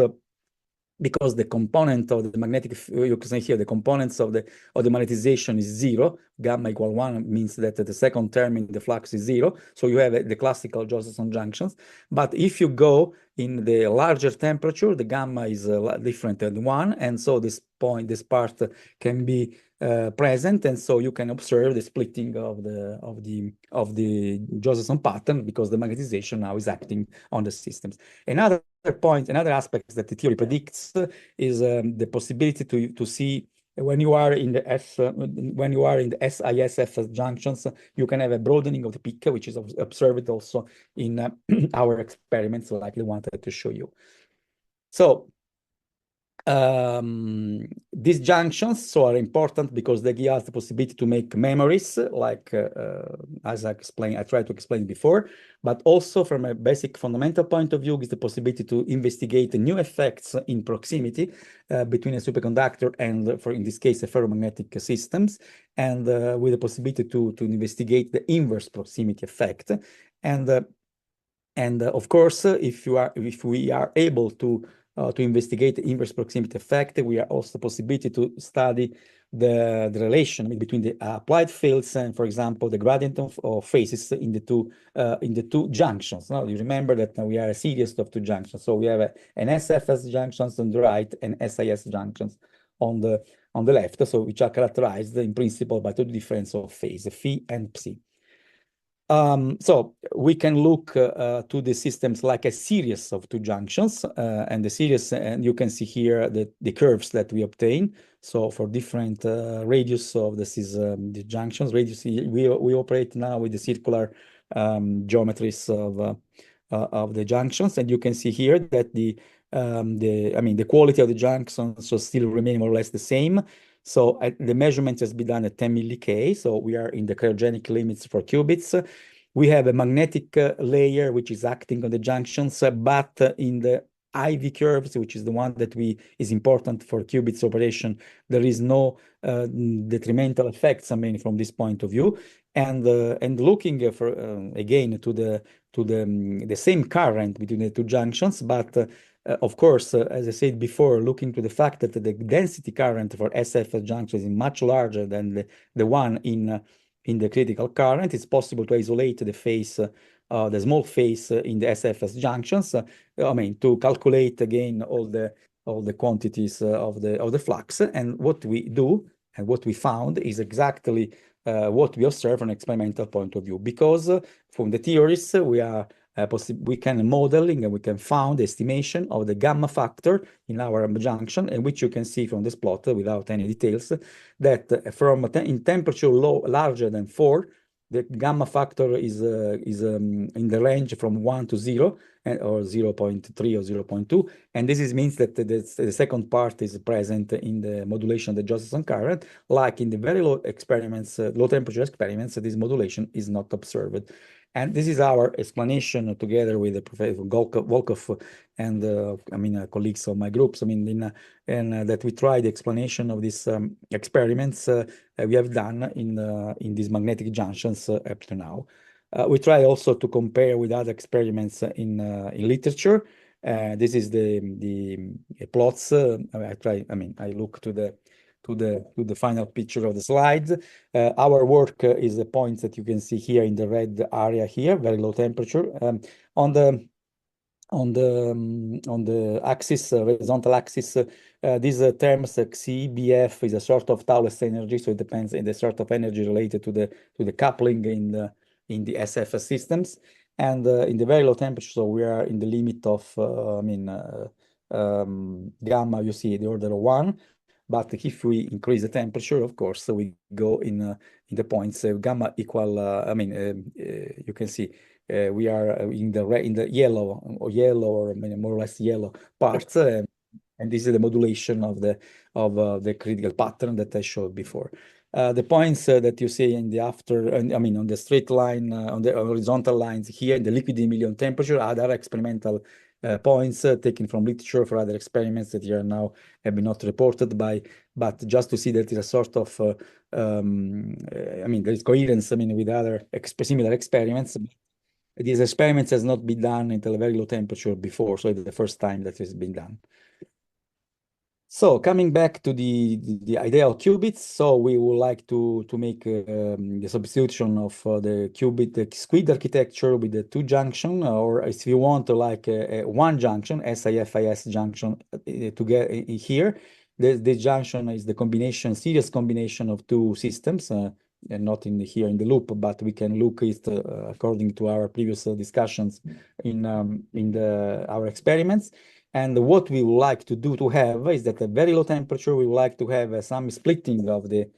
the component of the magnetic, you can see here, the components of the magnetization is 0. Gamma equal 1 means that the second term in the flux is 0. So you have the classical Josephson junctions. But if you go in the larger temperature, the gamma is different than 1. And so this part can be present, and so you can observe the splitting of the Josephson pattern, because the magnetization now is acting on the systems. Another aspect that the theory predicts is the possibility to see when you are in the SISF junctions, you can have a broadening of the peak, which is observed also in our experiments, like the one that to show you. So these junctions are important because they give us the possibility to make memories, like as I tried to explain before, but also from a basic fundamental point of view is the possibility to investigate new effects in proximity between a superconductor and, in this case, a ferromagnetic systems, and with the possibility to investigate the inverse proximity effect. And of course, if we are able to investigate the inverse proximity effect, we are also the possibility to study the relation between the applied fields and, for example, the gradient of phases in the two junctions. Now, you remember that we are a series of two junctions. So we have an SFS junctions on the right and SIS junctions on the left, so which are characterized in principle by the difference of phase, phi and psi. So we can look to the systems like a series of two junctions, and the series, and you can see here the curves that we obtain. So for different radius of the junctions, we operate now with the circular geometries of the junctions, and you can see here that the quality of the junctions still remain more or less the same. So the measurement has been done at 10 milli-K. So we are in the cryogenic limits for qubits. We have a magnetic layer which is acting on the junctions, but in the IV curves, which is the one that is important for qubits operation, there is no detrimental effects, from this point of view. And looking for again to the same current between the two junctions, but of course, as I said before, looking to the fact that the density current for SF junctions is much larger than the one in the critical current, it's possible to isolate the phase, the small phase in the SFS junctions. To calculate again all the quantities of the flux. And what we do and what we found is exactly what we observe from an experimental point of view, because from the theories we can modeling and we can found the estimation of the gamma factor in our junction, and which you can see from this plot without any details, that in temperature larger than 4, the gamma factor is in the range from 1 to 0, or 0.3 or 0.2, and this means that the second part is present in the modulation of the Josephson current. Like in the very low temperature experiments, this modulation is not observed. And this is our explanation together with the Professor Volkov and colleagues of my groups. That we tried the explanation of these experiments we have done in these magnetic junctions up to now. We try also to compare with other experiments in literature. This is the plots. I look to the final picture of the slides. Our work is the points that you can see here in the red area here, very low temperature. On the axis, horizontal axis, these terms Xi, BF is a sort of Thouless energy, so it depends in the sort of energy related to the coupling in the SF systems. And in the very low temperature, so we are in the limit of gamma, you see the order of 1. But if we increase the temperature, of course, so we go in the points gamma equal. You can see we are in the yellow or more or less yellow parts, and this is the modulation of the critical pattern that I showed before. The points that you see on the straight line, on the horizontal lines here in the liquid million temperature are experimental points taken from literature for other experiments that here now have been not reported by, but just to see that it's a sort of, I mean, there is coherence, I mean, with other similar experiments. These experiments has not been done at a very low temperature before, so it's the first time that it's been done. So coming back to the idea of qubits, so we would like to make the substitution of the qubit, the squid architecture with the two junction, or if you want like a one junction, SIFIS junction to get here. This junction is the combination, series combination of two systems, and not in here in the loop, but we can look it according to our previous discussions in our experiments. And what we would like to do to have is that at very low temperature, we would like to have some splitting of the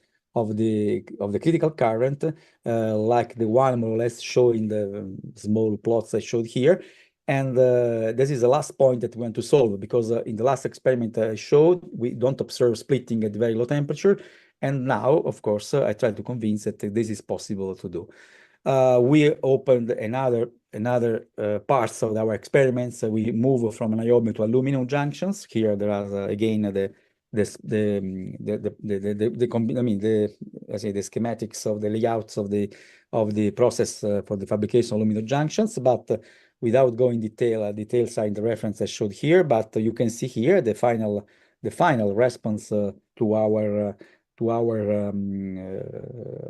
critical current, like the one more or less showing the small plots I showed here. And this is the last point that we want to solve, because in the last experiment I showed, we don't observe splitting at very low temperature. And now, of course, I try to convince that this is possible to do. We opened another parts of our experiments. We move from niobium to aluminum junctions. Here there are again the schematics of the layouts of the process for the fabrication of aluminum junctions, but without going details are in the reference I showed here. But you can see here the final response to our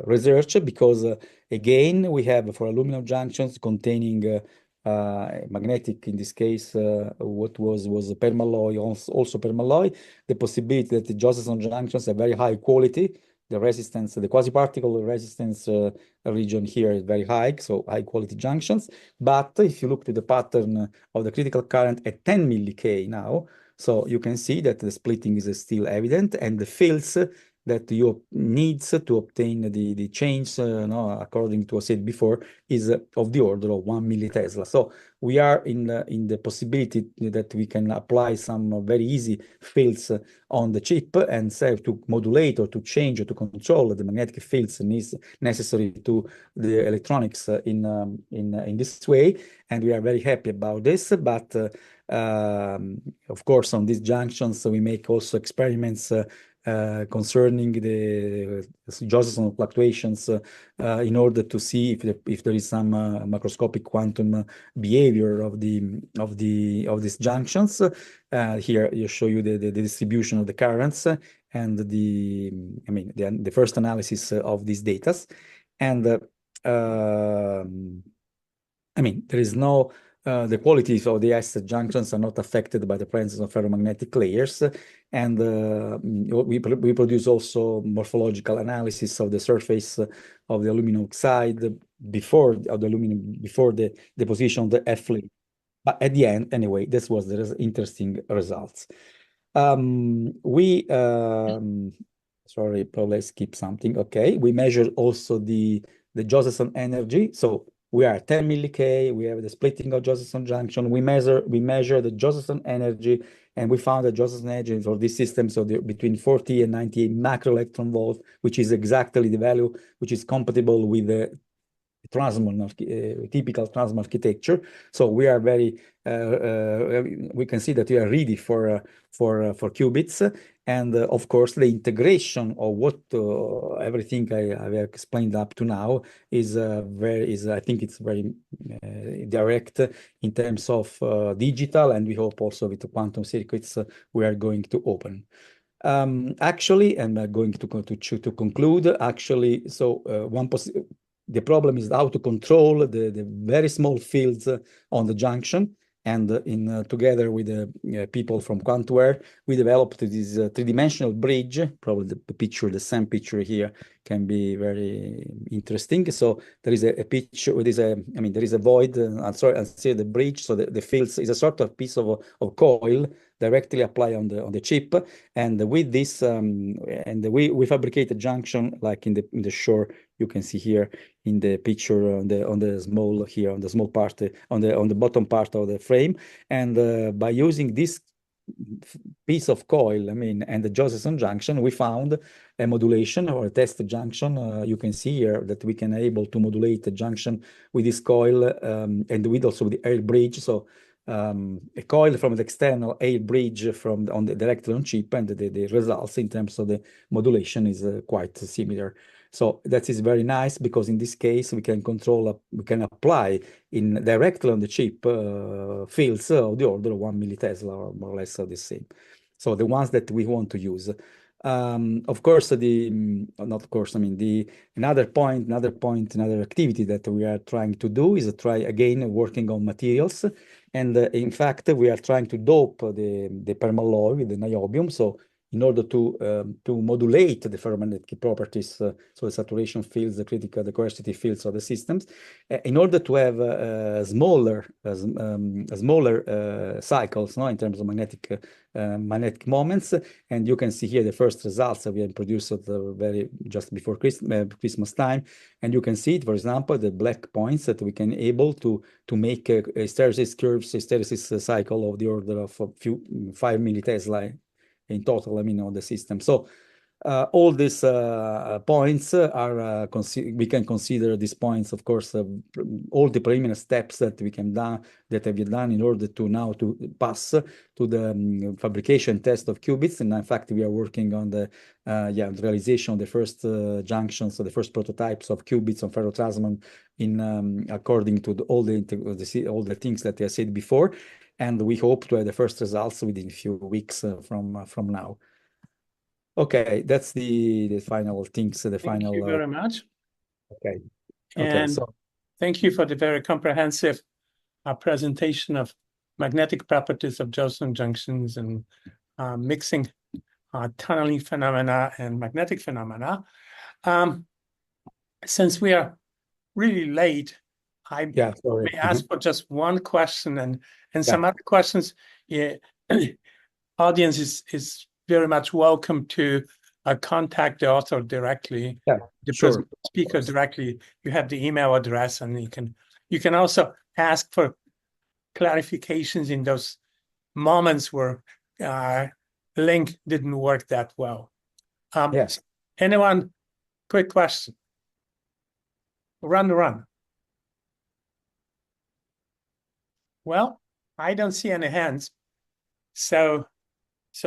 research, because again we have for aluminum junctions containing magnetic, in this case what was permalloy, also permalloy, the possibility that the Josephson junctions have very high quality. The resistance, the quasi-particle resistance region here is very high, so high quality junctions. But if you look to the pattern of the critical current at 10 milli-K now, so you can see that the splitting is still evident, and the fields that you needs to obtain the change, according to what I said before, is of the order of 1 millitesla. So we are in the possibility that we can apply some very easy fields on the chip and say to modulate or to change or to control the magnetic fields necessary to the electronics in this way. And we are very happy about this. But of course, on these junctions, we make also experiments concerning the Josephson fluctuations in order to see if there is some macroscopic quantum behavior of these junctions. Here you show you the distribution of the currents and the first analysis of these data. And there is no the qualities of the S junctions are not affected by the presence of ferromagnetic layers. And we produce also morphological analysis of the surface of the aluminum oxide before the deposition of the F-link. But at the end, anyway, this was the interesting results. Sorry, probably I skipped something. Okay, we measured also the Josephson energy. So we are 10 milli-K, we have the splitting of Josephson junction. We measure the Josephson energy, and we found that Josephson energy for this system, so between 40 and 98 macro electron volt, which is exactly the value which is compatible with the typical transmon architecture. So we are very we can see that we are ready for qubits. And of course, the integration of what everything I have explained up to now is I think it's very direct in terms of digital, and we hope also with the quantum circuits we are going to open. Actually, and I'm going to conclude. Actually, so the problem is how to control the very small fields on the junction. And together with the people from Quantware, we developed this three-dimensional bridge. Probably the same picture here can be very interesting. So there is a picture. There is a void. I'm sorry, I see the bridge. So the fields is a sort of piece of coil directly apply on the chip. And with this, we fabricate a junction like in the shore. You can see here in the picture on the small here on the small part on the bottom part of the frame. And by using this piece of coil, and the Josephson junction, we found a modulation or a test junction. You can see here that we can able to modulate the junction with this coil and with also the air bridge. So a coil from the external air bridge on the directly on chip, and the results in terms of the modulation is quite similar. So that is very nice, because in this case we can apply directly on the chip fields of the order of 1 millitesla, or more or less the same. So the ones that we want to use. Of course, not of course, I mean, another activity that we are trying to do is try again working on materials. And in fact, we are trying to dope the permalloy with the niobium. So in order to modulate the ferromagnetic properties, so the saturation fields, the coercitive fields of the systems, in order to have smaller cycles, no, in terms of magnetic moments. And you can see here the first results that we have produced just before Christmas time. And you can see it, for example, the black points that we can able to make a hysteresis curves, hysteresis cycle of the order of 5 millitesla in total, I mean, on the system. So all these points are we can consider these points, of course, all the preliminary steps that have been done in order to now to pass to the fabrication test of qubits. And in fact, we are working on the realization of the first junctions, so the first prototypes of qubits on ferrotrazomon according to all the things that I said before. And we hope to have the first results within a few weeks from now. Okay, that's the final things. Thank you very much. Okay. And so thank you for the very comprehensive presentation of magnetic properties of Josephson junctions and mixing tunneling phenomena and magnetic phenomena. Since we are really late, I may ask for just one question and some other questions. Audience is very much welcome to contact the author directly, the speaker directly. You have the email address, and you can also ask for clarifications in those moments where link didn't work that well. Yes. Anyone? Quick question. Run. Well, I don't see any hands. So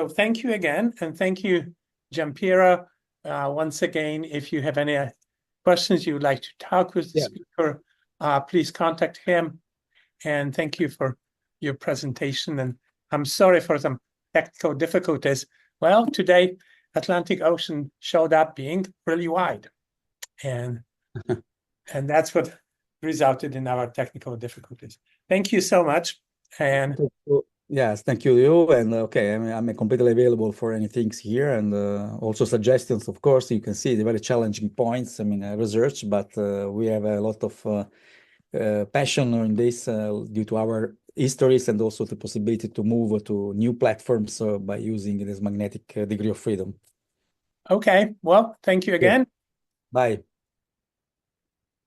thank you again, and thank you, Gianpero. Once again, if you have any questions you would like to talk with the speaker, please contact him. And thank you for your presentation. And I'm sorry for some technical difficulties. Well, today, Atlantic Ocean showed up being really wide. And that's what resulted in our technical difficulties. Thank you so much. And yes, thank you. And okay, I mean, I'm completely available for any things here, and also suggestions. Of course, you can see the very challenging points. I mean, research, but we have a lot of passion in this due to our histories, and also the possibility to move to new platforms by using this magnetic degree of freedom. Okay, well, thank you again. Bye.